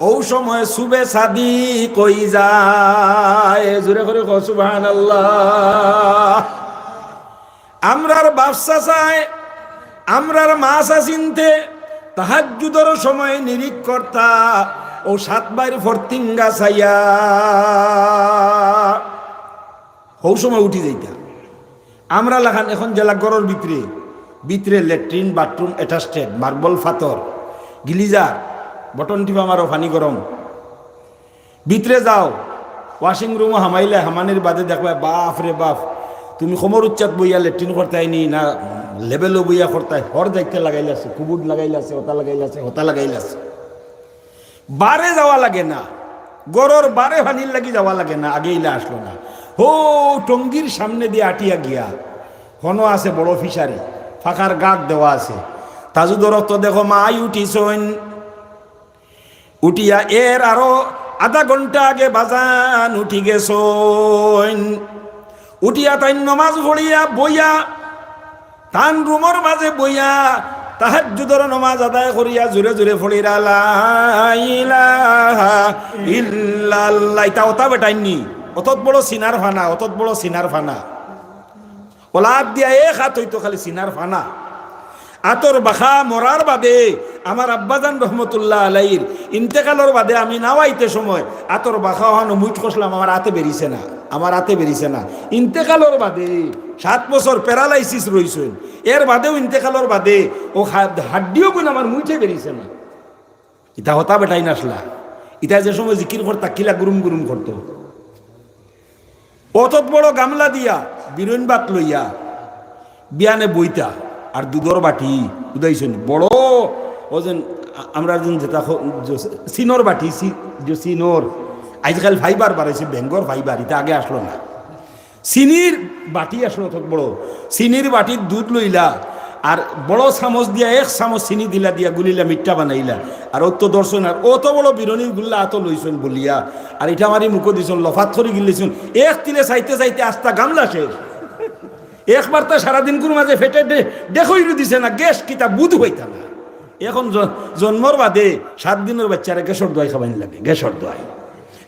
ও সময় সুবে সাদি কই যায় জোরে করে সুবহানাল্লাহ আমরার ব্যবসা চায় আমরার মাসা চিনতে তাহাজ্জুদের সময় নিরিখ করতা ও 7 বাইর ফর্তিঙ্গা চাইয়া ও সময় উঠি যাইতা আমরা লাগান এখন জেলা গড়ের ভিতরে ল্যাট্রিন বাথরুম অ্যাটাচড মার্বল ফাতর গিলিজার বটন টিপা মারো পানি গরম ভিতরে যাও ওয়াশিং রুমও হামাইলে হামানির বাদে দেখবা বাপ রে বাপ তুমি খমর উচ্চাত বইয়া লেট্রিন করতাই নি না লেভেলও বইয়া করতাই হর দেখতে লাগাইলাছে কুবুট লাগাইলাছে হতা লাগাইলাছে বারে যাওয়া লাগে না গরর বারে ভানির লাগি যাওয়া লাগে না আগে ইলা আসলো না হো টঙ্গির সামনে দিয়ে আটিয়া গিয়া হনো আছে বড় ফিসারি ফাঁকার গাঁট দেওয়া আছে তাজুদর তো দেখো মাই উঠিছইন উঠিয়া এর আরো আধা ঘন্টা আগে বাজান উঠি গেছন, উঠিয়া তাই নমাজ পড়িয়া বইয়া তান রুমর মাঝে বইয়া তাহাজ্জুদের নামাজ আদায় করিয়া জোরে জোরে পড়িরা লা ইলাহা ইল্লাল্লাহ। এটা ওটা বেটাইনি, অতত বড় সিনার ফানা, অতত বড় সিনার ফানা, ওলাদ দিয়া এক হাত হইতো খালি সিনার ফানা। আতর বাখা মরার বাদে আমার আব্বাজান রহমতুল্লাহ আলাইহির ইন্তেকালের বাদে আমি নাওয়াইতে সময় আতর বাখা হওয়ানো মুঠ কষলাম, আমার হাতে বেরিয়েছে না, আমার হাতে বেরিয়েছে না। ইন্তেকালের বাদে 7 বছর প্যারালাইসিস রইছেন, এর বাদেও ইন্তেকালের বাদে ও হাড্ডিও গুণ আমার মুঠে বেরিয়েছে না। ইটা হতা বেটাই নাসলা, ইটা যে সময় জিকির করতা কিলা গুরুম গুরুম করতো। অতত বড় গামলা দিয়া বিরুন বাত লইয়া বিয়ানে বইতা আর দুধর বাটি উদাইছেন বড় ওজন আমরা যেটা সিনোর বাটি সিনোর, আজকাল ফাইবার বাড়াইছে, বেঙ্গর ফাইবার, এটা আগে আসলো না। চিনির বাটি আসলো অত বড়, চিনির বাটির দুধ লইলা আর বড় চামচ দিয়া 1 চামচ চিনি দিলা, দিয়া গুলিলা মিঠা বানাইলা আর অত দর্শন আর অত বড় বিরনির গুল্লা এত লইছেন বলিয়া আর এটা আমারই মুখ দিছেন লফাত করে গিলেছেন। এক তিলে চাইতে চাইতে আস্তা গামলা শেষ। একবার তো সারাদিন কোন মাঝে ফেটে দেখই দিছে না, গ্যাস কিতা বুধ হইতা না। এখন জন্মর বাদে 7 দিনের বাচ্চারা গ্যাসর দোয়াই খাবাইন লাগে, গ্যাসর দোয়াই।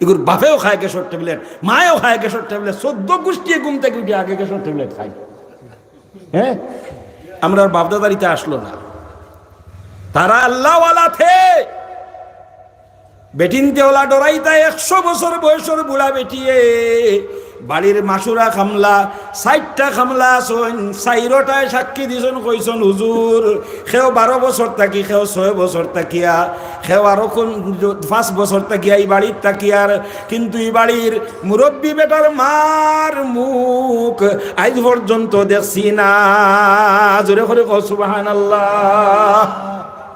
এগুলো বাপেও খায় গ্যাসর ট্যাবলেট, মায়েও খায় গ্যাসর ট্যাবলেট, 14 গোষ্ঠী ঘুম থেকে উঠে আগে গ্যাসর ট্যাবলেট খাই। হ্যাঁ, আমরা বাপদাদারিতে আসলো না, তারা আল্লাহওয়ালা থে। বেটিনতে ওলা ডরাইতা 100 বছর বয়সের বুড়া বেটিয়ে বাড়ির মাসুরা খামলা 60টা খামলা আসন, 4টায় সাক্ষী দিছন কইছন হুজুর সেও 12 বছর থাকি, সেও 6 বছর থাকিয়া, সেও আরো 5 বছর থাকিয়া এই বাড়ির থাকিয়ার, কিন্তু এই বাড়ির মুরব্বী বেটার মার মুখ আজ পর্যন্ত দেখছি না। জোরে করে কও সুবহানাল্লাহ।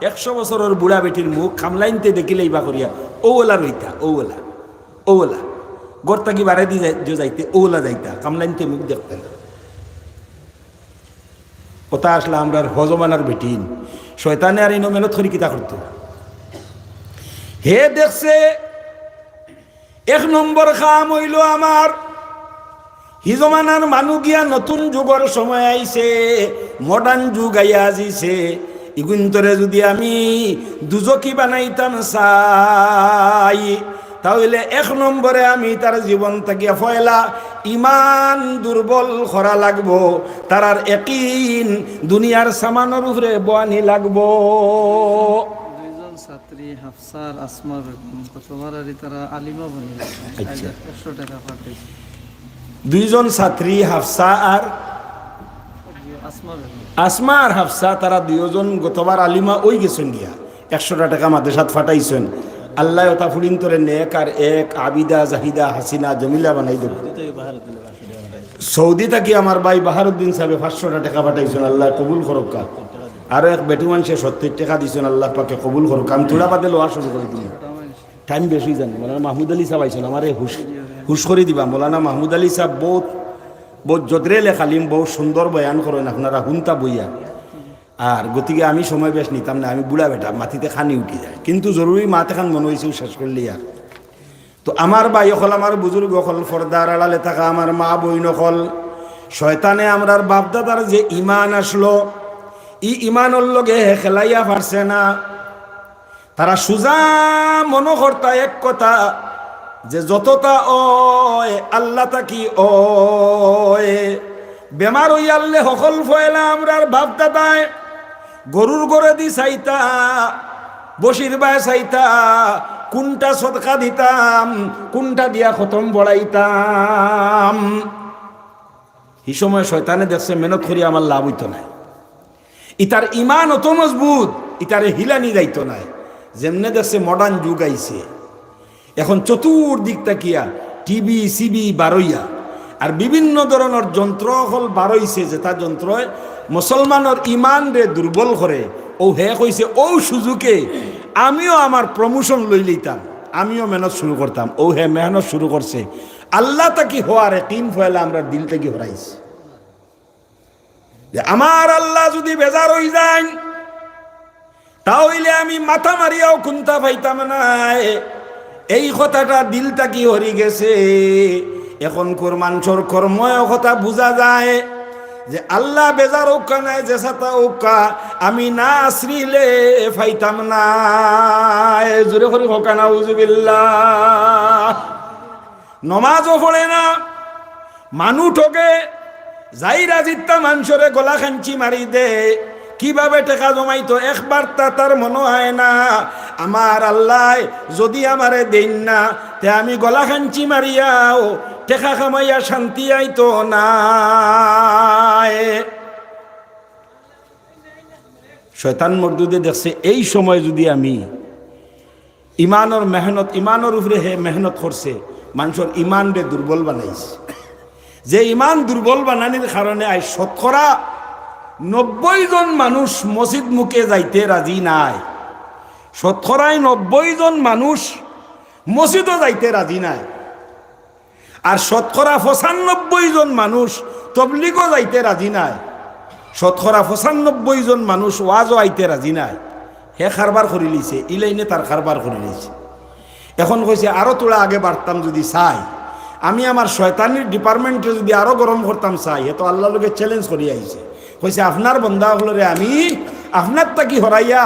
100 বছরের বুড়া বেটির মুখ খামলাইনতে দেখিলেই বা করিয়া ওলা রইতা, ওলা ওলা গড়তা কি বাড়াই দিয়ে যাইতে ওলা যাইতা, কামলাইনতে মুখ দেখতে না। ওটা আসলে আমরা হজমানার বেটিন শয়তানে আর এই মেহনত করি কিতা করতো। হে দেখছে 1 নম্বর কাম হইল আমার হিজমানার মানু গিয়া নতুন যুগের সময় আইছে, মডার্ন যুগ আইয়া আজিছে। ইগুন্তরে যদি আমি দুজকি বানাইতাম চাই, তাহলে 1 নম্বরে আমি তার জীবন থেকে ফয়লা ইমান দুর্বল করা লাগবো, তার ইয়াকিন দুনিয়ার সামানের উপরে বয়ানি লাগবো। 2জন ছাত্রী হাফসার আসমার কতবার আর তারা আলিমা বনে 100 টাকা পাঠাইছে। 2জন ছাত্রী হাফসা আর আসমা আর হাফসা, তারা 2জন গতবার আলিমা ওই গেছেন গিয়া 100 টাকা মাদ্রাসাত ফাটাইছেন। আল্লাহ ওটা ফুলিন তোরে নেক আর এক আবিদা জাহিদা হাসিনা জমিলা বানাই দেব। সৌদি থাকি আমার ভাই বাহারুদ্দিন সাহেব 500 টাকা পাঠাইছেন, আল্লাহ কবুল করুক। আরো এক বেটু মানুষে 70 টাকা দিয়েছেন, আল্লাহ পাকে কবুল করুক। আমি থোড়া বাদে লোয়া শুরু করে দিই, টাইম বেশি জানি। মৌলানা মাহমুদ আলী সাহেব আইছেন, আমার হুশ করে দিবা। মৌলানা মাহমুদ আলী সাহেব বহুত যদ্রে লেখালিম, বহু সুন্দর বয়ান করেন, আপনারা হুনতা বইয়া। আর গতিকে আমি সময় বেশ নিতাম না, আমি বুড়া বেটা মাটিতে খানি উঠি যায়, কিন্তু জরুরি মাতে খান মনে হয়েছে শেষ করলি। আর তো আমার ভাই অকল, আমার বুজুর্গ অকল, ফর্দার আড়ালে থাকা আমার মা বইন অকল, শয়তানে আমরার বাপদাদার যে ইমান আসলো, ই ইমানের লগে খেলাইয়া পারছে না। তারা সুজা মনোহরতা এক কথা যে যতটা ওয় আল্লাহ তাকি ওয়। বেমার হই আল্লে সকল ফয়লা আমরার বাপদাদায় গরুর গড়ে দি চাইতা, বসির বায় চাইতা, কোনটা সদকা দিতাম, কোনটা দিয়া খতম বড়াইতাম। এই সময় শয়তানে দেখছে মেহনত করি আমার লাভ হইতো না, ইতার ইমান অত মজবুত, ইতারে হিলানি যাইতো না। যেমনে দেখছে মডার্ন যুগ আইছে, এখন চতুর্দিক তাকিয়া টিভি সিবি বারইয়া আর বিভিন্ন ধরনের যন্ত্র হল বারইছে, যেটা যন্ত্রয় মুসলমানের ইমান রে দুর্বল করে। ও হে কইছে ও সুযোগে আমিও আমার প্রমোশন লই লইতাম, আমিও মেহনত শুরু করতাম। ও হে মেহনত শুরু করছে, আল্লাহ তাকি হওয়ার তিন ফয়লা আমরা দিল থেকে হরাইছি। যে আমার আল্লাহ যদি বেজার হয়ে যায় তাহলে আমি মাথা মারিয়াও খুনতা পাইতাম না। এই কথাটা দিলটা কি হরি গেছে। এখন মানুষের কর্ময় কথা বোঝা যায় যে আল্লাহ বেজার উক্কা নাই যে সাতা উক্কা আমি না আশ্রিলে ফাইতাম না। জোরে করি হোকা নাউজুবিল্লাহ। নমাজও পড়ে না, মানু ঠকে, যাই রাজিত্তা মানুষরে গলা খাঞ্চি মারি দে। কিভাবে টাকা জমাইতো একবার তার মনে হয় না আমার আল্লাহ যদি আমারে দেন না তে আমি গলা খাঞ্চি মারিয়াও টেকা খামাইয়া শান্তি আইতো না। শয়তান মর্দুদে দেখছে এই সময় যদি আমি ইমানের মেহনত, ইমানের উপরে হে মেহনত করছে, মানুষের ইমান রে দুর্বল বানাইছে। যে ইমান দুর্বল বানানির কারণে আজ শতকরা 90 জন মানুষ মসজিদ মুখে যাইতে রাজি নাই। শতকরায় 90 জন মানুষ মসজিদও যাইতে রাজি নাই। আর শতকরা 95 জন মানুষ তবলিগও যাইতে রাজি নাই। শতকরা 95 জন মানুষ ওয়াজও আইতে রাজি নাই। হে কারবার করে লিছে, ইলাইনে তার কারবার করে লিছে। এখন কইছে আরো তোরা আগে বাড়তাম যদি চাই, আমি আমার শয়তানির ডিপার্টমেন্টে যদি আরো গরম করতাম চাই, এ তো আল্লাহ লোকে চ্যালেঞ্জ করি আইছে। কইছে আপনার বন্ধা হলরে আমি আপনার তাকি হরাইয়া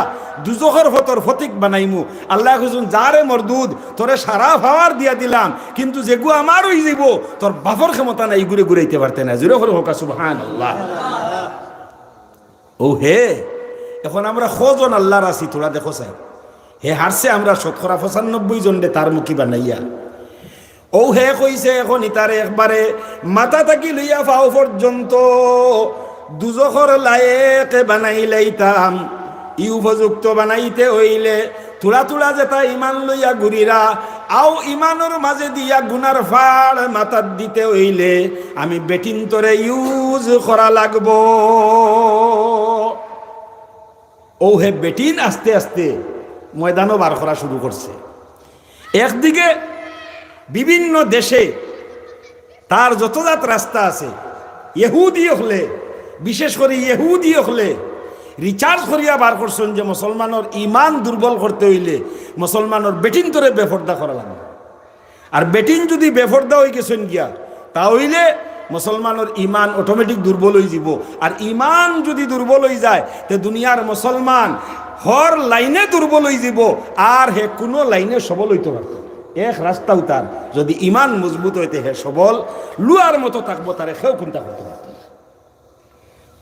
দুজখের ফতর ফতিক বানাইমু। আল্লাহ কইছেন যারে মরদুদ তোরে সারা পাওয়ার দিয়া দিলাম, কিন্তু যেগু আমার হই যাব তোর বাপর ক্ষমতা নাই ঘুরে ঘুরাইতে পারতে না। জোরে করে হোক সুবহানাল্লাহ। ও হে, এখন আমরা কজন আল্লাহর আছি তোরা দেখো চাই। হে হারছে আমরা শতকরা 95 জন রে তার মুখী বানাইয়া। ও হে কইছে এখন ইতারে একবারে মাথা থাকি লইয়া পাও পর্যন্ত দুজখর লায়েক বানাই লাইতাম। ই উপযুক্ত বানাইতে হইলে তুলা তুলা যেটা ইমান লইয়া ঘুরিরা আও ইমানের মাঝে দিয়া গুনার ফাড় মাথার দিতে হইলে আমি বেটিন তোরে ইউজ করা লাগবো। ও হে বেটিন আস্তে আস্তে ময়দানও বার করা শুরু করছে। একদিকে বিভিন্ন দেশে তার যতজাত রাস্তা আছে ইহুদি হলে, বিশেষ করে ইহুদি হলে রিচার্জ করিয়া বার করছেন যে মুসলমানের ইমান দুর্বল করতে হইলে মুসলমানের বেটিন তোরে বেফর্দা করা লাগবে। আর বেটিন যদি বেফর্দা হয়ে গেছেন গিয়া তাহলে মুসলমানের ইমান অটোমেটিক দুর্বল হয়ে যাব। আর ইমান যদি দুর্বল হয়ে যায় তো দুনিয়ার মুসলমান হর লাইনে দুর্বল হয়ে যাব, আর হে কোনো লাইনে সবল হইতে পারত। এক রাস্তাও তার যদি ইমান মজবুত হইতে হে সবল লুয়ার মতো থাকবো, তারে কেউ কোনটা করতে পারত না।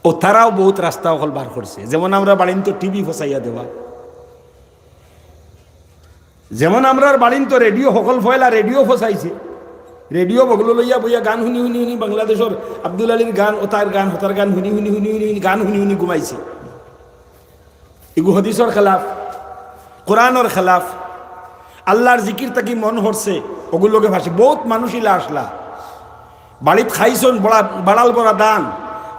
ও তারাও বহুত রাস্তা অকল বার করছে। যেমন আমরা বাড়িন তো টিভি ফসাইয়া দেওয়া, যেমন আমরা বাড়িন তো রেডিও সকল ফয়লা রেডিও ফসাইছে। রেডিও বগলো লইয়া বইয়া গান শুনি শুনি শুনি বাংলাদেশের আব্দুল আলীর গান, ওতার গান, হতার গান শুনি শুনি শুনি শুনি গান শুনি শুনি ঘুমাইছে। এগু হদিসর খেলাফ, কোরআনের খেলাফ। আল্লাহর জিকির তাকি মন হরছে ওগুলোকে ভাসে। বহুত মানুষ ইলা আসলা বাড়িত খাইছন বাড়াল বড়া দান,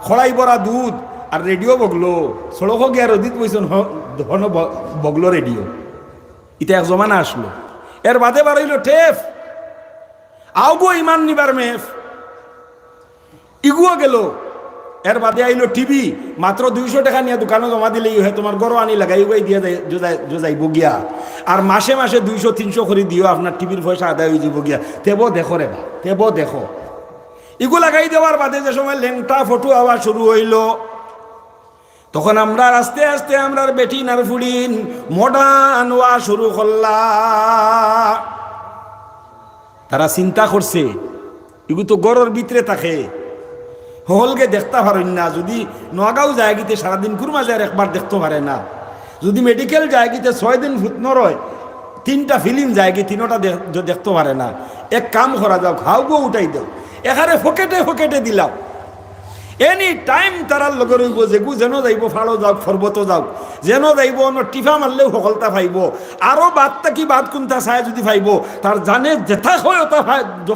খড়াই বড়া দুধ, আর রেডিও বগলো সড়ক গিয়া রদিত বইছন হন বগলো রেডিও। ইটা এক জমানা আসলো। এর বাদে বাড়াইল টেফ, আওগো ইমান নিবার মেফ, ইগুয়া গেল। এর বাদে আইলো টিভি, মাত্র 200 টাকা নিয়ে দোকানে জমা দিলেই হয় তোমার গরো আনি লাগাই দিয়ে যাইব গিয়া। আর মাসে মাসে 200-300 করে দিও, আপনার টিভির পয়সা আদায় হয়ে যাব গিয়া। তেবো দেখো রে বা, তেবো দেখো। এগুলো লাগাই দেওয়ার বাদে যে সময় লেংটা ফটো আওয়া শুরু হইল, তখন আমরা আস্তে আস্তে আমরা বেটিন আর ফুড়িন মডার্ন ওয়া শুরু করলা। তারা চিন্তা করছে এগুলো তো গড়ের ভিতরে থাকে, হলকে দেখতে পারেন না। যদি নগাঁও যায় গিতে সারাদিন কুরমা যায় একবার দেখতে পারে না। যদি মেডিকেল যায় গিতে 6 দিন ভূত রয়, 3টা ফিল্ম যায় কি 3টা দেখতে পারে না। এক কাম করা যাও, খাওগো উঠাই দাও, এখানে ফকেটে ফকেটে দিলাম। এনি টাইম তারার লগে রইব যে যেন যাইব ফাড়ো যাওক, ফরবত যাওক, যেন যাইব টিফা মারলেও সকলতা ফাইব। আরো বাদটা কি বাদ কোনটা চায় যদি ফাইব, তার জানে যেথা হয় ওটা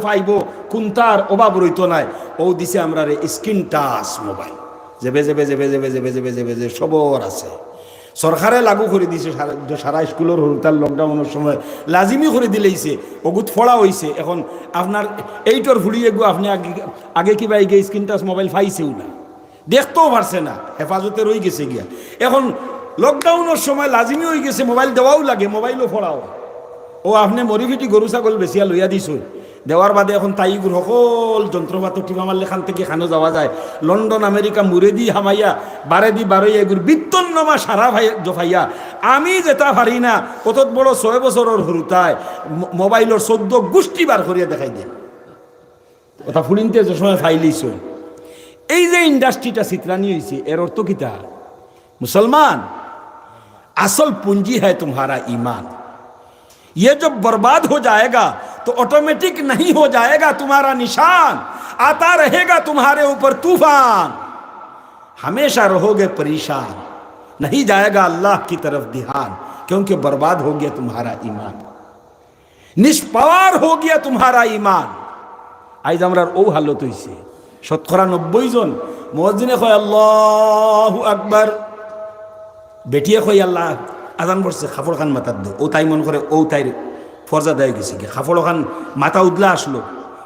ফাইব, কোনটার অভাব রইত নাই। ও দিছে আমরা রে স্ক্রিন টাচ মোবাইল, যেবে যেবে যেবে যেবে যেবে যেবে যেবে যে সবর আছে। সরকারে লাগু করে দিছে সারা স্কুলের হরতাল লকডাউনের সময় লাজিমি করে দিলেইছে। ওগুত ফড়া হইছে। এখন আপনার এইটর ফুড়িয়ে গো আপনি আগে কিবা গিয়ে স্ক্রিন টাচ মোবাইল পাইছেও না, দেখতেও পারছে না, হেফাজতে রয়ে গেছে গিয়া। এখন লকডাউনের সময় লাজিমি হয়ে গেছে মোবাইল দেওয়াও লাগে, মোবাইলও ফড়াও। ও আপনি মরিফিটি গরু ছাগল বেচিয়া লইয়া দিছ দেওয়ার বাদে এখন তাই সকল যন্ত্রপাতি টিপা মারলে খান থেকে খানো যাওয়া যায় লন্ডন আমেরিকা মুরে দি হামাইয়া বারে দি বারোই এগুর বিত্তন্নমা সারা ভাই জফাইয়া আমি যেটা পারি না কত বড় 6 বছরের হরুতায় মোবাইলের 14 গোষ্ঠী বার করিয়া দেখাই দিয়ে ওটা ফুলিনতে যে সময় ফাইলিছ এই যে ইন্ডাস্ট্রিটা চিত্রানি হয়েছে এর অর্থ কিতা মুসলমান असल पूंजी है तुम्हारा ईमान ये जब बर्बाद हो जाएगा तो ऑटोमेटिक नहीं हो जाएगा तुम्हारा निशान आता रहेगा तुम्हारे ऊपर तूफान हमेशा रहोगे परेशान नहीं जाएगा अल्लाह की तरफ ध्यान क्योंकि बर्बाद हो गया तुम्हारा ईमान निष्पावर हो गया तुम्हारा ईमान आज আমরার ও হালত হইছে 90 জন মুয়াজ্জিনে কয় আল্লাহু আকবার বেটিয়ে কই আল্লাহ আজান পড়ছে খাফড় খান মাথার দে ও তাই মন করে ও তাই ফরজা দেয় গেছে কি খাফড় খান মাথা উদলা আসলো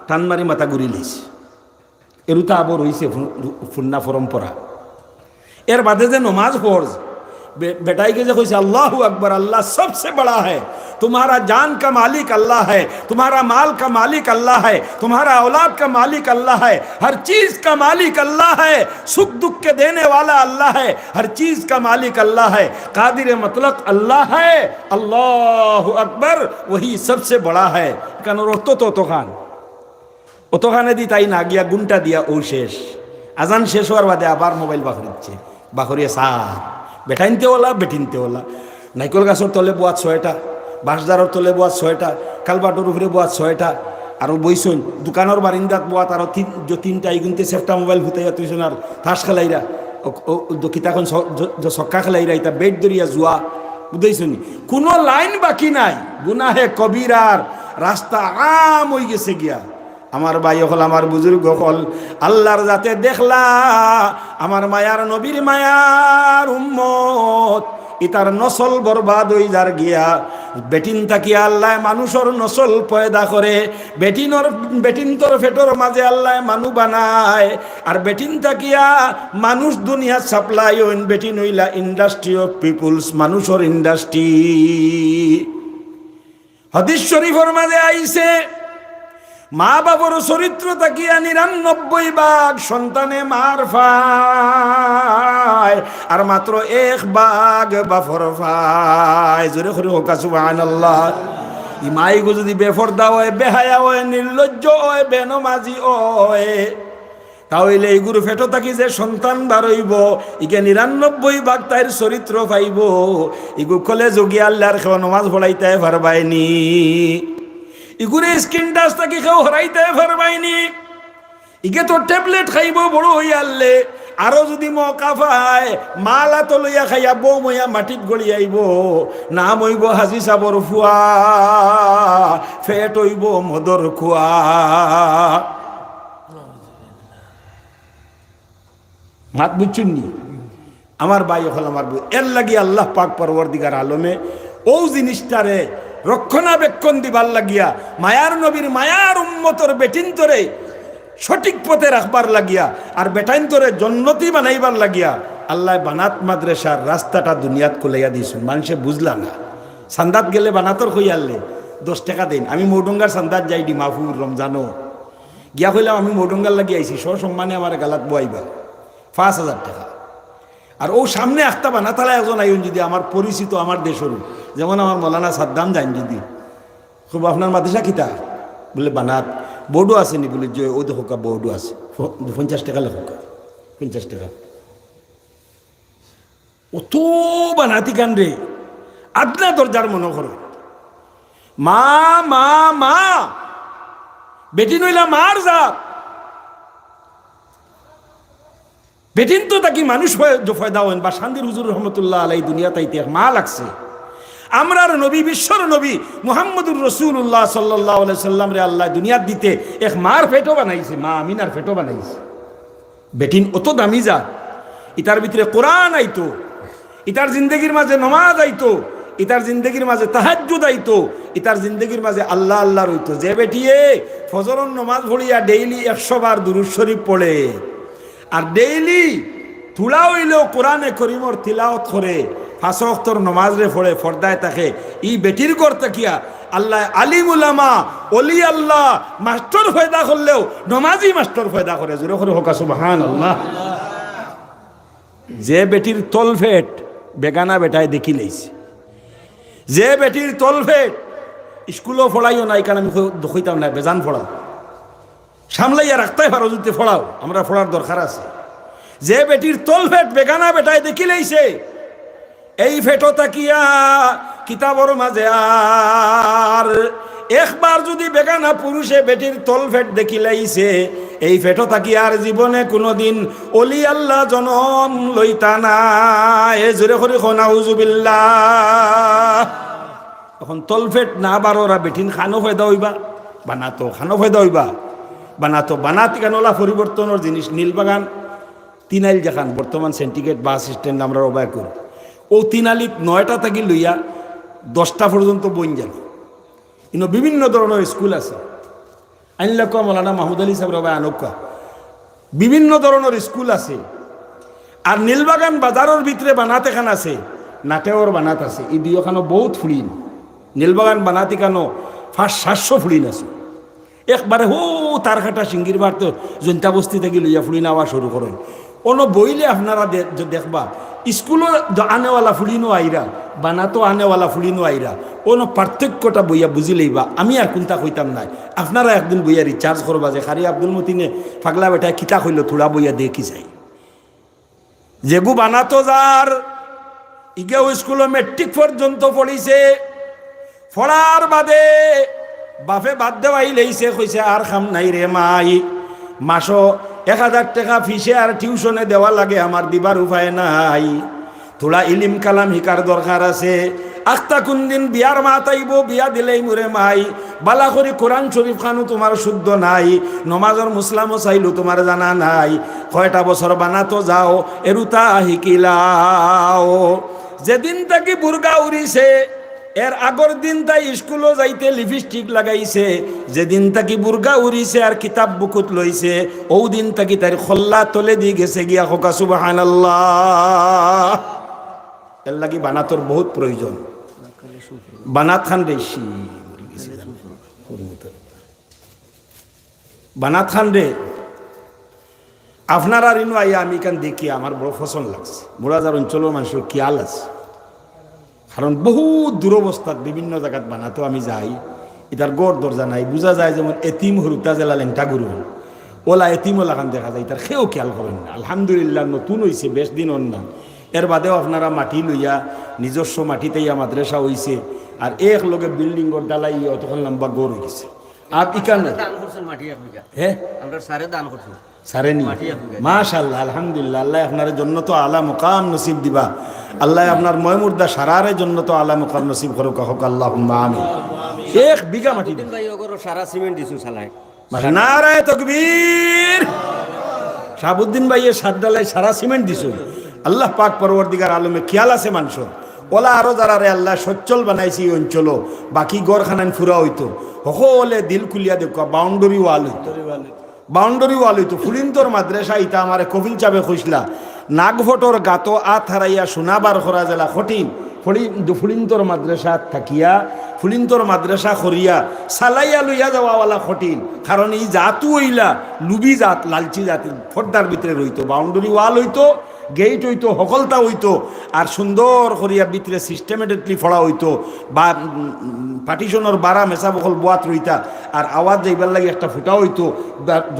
টান মারি মাথা ঘুরি লিছে এরুতা আবর হইছে ফুন্না পরম্পরা এর বাদে যে নমাজ ফরজ बेटाई के कइसे अल्लाहु अकबर अल्लाह सबसे बड़ा है तुम्हारा जान का मालिक अल्लाह है तुम्हारा माल का मालिक अल्लाह है तुम्हारा औलाद का मालिक अल्लाह है हर चीज का मालिक अल्लाह है सुख दुख के देने वाला अल्लाह है हर चीज का मालिक अल्लाह है कादिर मुतलक अल्लाह है अल्लाहु अकबर वही सबसे बड़ा है कान तो खान तो खाने दी ताई ना गया गुंटा दिया ओ शेष আজান শেষ হওয়ার বাদে আবার মোবাইল বাখরিচ্ছে বাখরিয়ে সার বেটাইনতে ওলা বেটিনতে ওলা নাইকল গাছর তলে বোয়াত 6টা বাঁশদারর তলে বোয়াত 6টা কালবাটোর উপরে বোয়াত 6টা আরো বইছুন দোকানের বারিন্দাত বোয়াত আরো 3টা ইগুনতে সেফটা মোবাইল ফুটাইয়া তুইছুন আর তাস খেলাইরা কিতাখন ছক্কা খেলাইরা এটা বেড দরিয়া জুয়া বুঝাইছুন কোনো লাইন বাকি নাই গুনাহে কবিরার রাস্তা আম হয়ে গেছে গিয়া আমার ভাই হল আমার বুজুর্গ হল আল্লাহর যাতে দেখলা আমার মায়ার নবীর মায়ার উম্মত ইতার নসল বরবাদ হই যার গিয়া বেটিন তাকিয়া আল্লাহ মানুষের নসল পয়দা করে বেটিন তোর ফেটর মাঝে আল্লাহ মানু বানায় আর বেটিন তাকিয়া মানুষ দুনিয়া সাপ্লাই হইন বেটিন হইলা ইন্ডাস্ট্রি অফ পিপুলস মানুষের ইন্ডাস্ট্রি হাদিস শরীফের মাঝে আইছে মা বাবার চরিত্র তাকিয়া 99 ভাগ সন্তানে মার পায় আর মাত্র 1 ভাগ বাফর পায় জোরে করে হোকা সুবহানাল্লাহ ই মাইগো যদি বেফরদা হয় বেহায়া হয় নির্লজ্জ হয় বেনমাজি হয় তাহলে এইগুলো ফেটো থাকি যে সন্তান বারইব ইকে 99 ভাগ তাইর চরিত্র পাইব ইগু কলে যোগী আল্লাহর খেও নামাজ পড়াইতে পারবাইনি ইগুরে স্কিন টাচ থাকি কেউ হরাইতে পারবাইনি ইকে তো ট্যাবলেট খাইব বড় হইয়ালে আরো যদি মৌকা পায় মালা তো লইয়া খাইয়া বউ মইয়া মাটিত গড়ি আইব নাম হইব হাজি সাবর ফুয়া ফেট হইব মদর খুয়া মাত বুঝছুন নি আমার ভাই হল আমার বই এর লাগি আল্লাহ পাক পরওয়ারদিগার আলমে ও জিনিসটারে রক্ষণাবেক্ষণ দিবার লাগিয়া মায়ার নবীর মায়ার উম্মতর বেটিনতরে সঠিক পথে রাখবার লাগিয়া আর বেটাইনতরে জন্নতি বানাইবার লাগিয়া আল্লাহ বানাত মাদ্রাসার রাস্তাটা দুনিয়াত খুলাইয়া দিয়েছেন মানুষে বুঝলা না সান্দাত গেলে বানাতর কইয়ালে 10 টাকা দিন আমি মৌডঙ্গার সান্দাত যাই দি মাহফুর রমজানো গিয়া কইলাম আমি মৌডঙ্গার লাগি আইছি সসম্মানে আমার গালাত বইবা 5000 টাকা আর ও সামনে আখতা বানাতালা একজন আইন যদি আমার পরিচিত আমার দেশের যেমন আমার মৌলানা সাদ্দাম যান যদি খুব আপনার মাদ্রাসা কিতা বলে বানাত বোর্ডও আছে নি বলে যে ও দেখো বোর্ডও আছে 50 টাকা লেখক 50 টাকা ও তো বানাতি কান রে আদনা দরজার মনে করো মা মা মা বেটি নইলা মার জাত বেটিন তো তাকি মানুষ ফয়দা হন বা শান্তির হুজুর রহমতুল্লাহ আলাই দুনিয়া তাইতে মা লাগছে আমরার নবী বিশ্বর নবী মুহাম্মদুর রাসূলুল্লাহ সাল্লাল্লাহু আলাইহি সাল্লাম রে আল্লাহ দুনিয়াত দিতে এক মার ফেটো বানাইছে মা আমিনার ফেটো বানাইছে বেটিন অত দামি যা ইতার ভিতরে কোরআন আইতো ইতার জিন্দেগির মাঝে নামাজ আইতো ইতার জিন্দেগির মাঝে তাহাজ্জুদ আইতো ইতার জিন্দেগির মাঝে আল্লাহ আল্লাহ রইতো যে বেটিয়ে ফজরের নামাজ পড়িয়া ডেইলি 100 বার দুরূদ শরীফ পড়ে আর ডেইলি থুলা হইলেও কোরআনে করিমর তিলাওয়াত করে পাঁচ ওয়াক্তর নমাজ রে পড়ে ফর্দায় থাকে ই বেটির ঘর তাকিয়া আল্লাহ আলিম উলামা অলি আল্লাহ মাস্টার ফয়দা করলেও নমাজি মাস্টার ফয়দা করে জোরে করে হোক সুবহানাল্লাহ। যে বেটির তলফেট বেগানা বেটায় দেখি লইছে, যে বেটির তলফেট স্কুলও ফড়াইও নাই, কারণ আমি দখইতাম না বেজান ফড়াও সামলাইয়া রাখতে পারো যদি ফড়াও, আমরা ফড়ার দরকার আছে। যে বেটির তলফেট বেগানা বেটায় দেখি লইছে, এই ফেটো তাকিয়া কিতাবর মাঝে আর একবার যদি বেগানা পুরুষে বেটির তলফেট দেখি লাইছে, এই ফেটো তাকিয়া আর জীবনে কোনোদিন অলি আল্লাহ জনম লইতা না। এ জোরে করে নাউজুবিল্লাহ। এখন তলফেট না বারোরা বেটিন খানো ফয়দা হইবা, বানাতো খানো ফয়দা হইবা, বানাতো বানাতি কানলা পরিবর্তনের জিনিস। নীলবাগান তিনাইল যেখান বর্তমান সেন্টিগ্রেড বাস স্ট্যান্ড আমরা অবাক করি, ও তিনালিত 9টা থেকে লইয়া 10টা পর্যন্ত বইন গেল। কিন্তু বিভিন্ন ধরনের স্কুল আছে, আইনলাকা মৌলানা মাহমুদ আলী সাহেব রবাই আনকা, বিভিন্ন ধরনের স্কুল আছে। আর নীলবাগান বাজারের ভিতরে বানাতে খান আছে, নাটেওর বানাত আছে, এই দুইখানো বহুত ফুলিন। নীলবাগান বানাতি কানো 500-700 ফুলিন আছে একবারে। হো তার খাটা সিঙ্গির বার তো জনতা বস্তি থেকে লইয়া ফুলিন আওয়া শুরু করেন। কোনো বইলে আপনারা দেখবা স্কুলও আনেওয়ালা ফুলিনো আইরা, বানাতো আনেওয়ালা ফুলিনো আইরা, কোনো পার্থক্যটা বইয়া বুঝি লইবা। আমি আর কোনটা কইতাম নাই, আপনারা একদিন বইয়া রিচার্জ করবা যে খারি আব্দুল মতিনে পাগলা বেটায় কিতা কইল থোড়া বইয়া দেখি যাই। যেগু বানাতো যার ইগেও স্কুলে মেট্রিক পর্যন্ত পড়িছে, পড়ার বাদে বাপে বাদ দেওয়াই লইছে, কইছে আর খাম নাই রে মাই, মাসো 1000 টাকা ফিসে আর টিউশনে দেওয়া লাগে, আমার দিবার উপায় নাই, থোড়া ইলিম কালাম হিকার দরকার আছে। আখতা কোনদিন বিয়ার মাতাইব, বিয়া দিলেই মুরে মাই, বালা করি কোরআন শরীফ খানো তোমার শুদ্ধ নাই, নমাজর মুসলামও চাইলো তোমার জানা নাই, কয়টা বছর বানাতো যাও এরুতা হিকিলাও। যেদিন তাকে বুর্গা উড়িছে এর আগর দিন তাই স্কুলও যাইতে লিপস্টিক লাগাইছে, যেদিন তাকি বুর্গা উড়িছে আর কিতাব বুকুত লইছে, ও দিন তাকি তার খল্লা তলে দিয়ে গেছে গিয়া হোকা সুবহানাল্লাহ। এর লাগি বানাতর বহুত প্রয়োজন। বানাত খান রে বানাত খান রে আপনারা রিনু আইয়া আমি কান দেখি আমার বড় পছন্দ লাগছে। মোরাজার অঞ্চলের মানুষের খেয়াল আছে, কারণ বহুত দুরবস্থার বিভিন্ন জায়গাত বানাতো আমি যাই, এটার গড় দরজা নাই, বোঝা যায় যেমন এতিম হরুতা জেলা লেংটা গুরু ওলা এতিমও লাগান দেখা যায়, তার সেও খেয়াল করেন না। আলহামদুলিল্লাহ নতুন হয়েছে, বেশ দিন অন না। এর বাদেও আপনারা মাটি লইয়া নিজস্ব মাটিতেই মাদ্রাসা হইছে, আর এক লগে বিল্ডিং ডালাই অতক্ষণ লম্বা গড় হয়ে গেছে। আর ইকান হ্যাঁ আমরা সারে দান করছি সারেনি মাশাআল্লাহ আলহামদুলিল্লাহ। আল্লাহ আপনার জন্য তো আলা মুকাম নসিব দিবা, আল্লাহ আপনার ময়মুর্দা সারারের জন্য তো আলা মুকাম নসিব করুক হোক আল্লাহুম্মা আমিন। 1 বিঘা মাটি ভাই ওগো সারা সিমেন্ট দিছু সালাই নারায়ে তাকবীর। শাহাবুদ্দিন ভাই এর সাত ডালাই সারা সিমেন্ট দিছু। আল্লাহ পাক পরবর্তীকার আলমে খেয়াল আছে মানুষের, ওলা আরো যারা রে আল্লাহ সচ্ছল বানাইছি অঞ্চল, বাকি গড়খানান ফুরা হইতো সকলে দিল খুলিয়া দেখো বাউন্ডারি ওয়াল হইতো, বাউন্ডারি ওয়াল হইতো। ফুলিন্তর মাদ্রাসা ইতা আমার কপিল চাবে খুঁজলা নাগভটর গাতো আত হারাইয়া সোনাবার খরা জেলা কঠিন ফুলিন্তর মাদ্রাসা থাকিয়া ফুলিন্তর মাদ্রাসা করিয়া সালাইয়া লইয়া যাওয়াওয়ালা কঠিন, কারণ এই জাতু হইলা লুবি জাত লালচি জাতির ফর্দার ভিতরে রইতো, বাউন্ডারি ওয়াল হইতো, গেট হইতো, সকলতা হইতো, আর সুন্দর করিয়া ভিতরে সিস্টেমেটিকলি ফড়া হইতো, বা পার্টিশনের বারা মেসা বকল বোয়াত রইতা, আর আওয়াজ যাইবার লাগে একটা ফুটা হইতো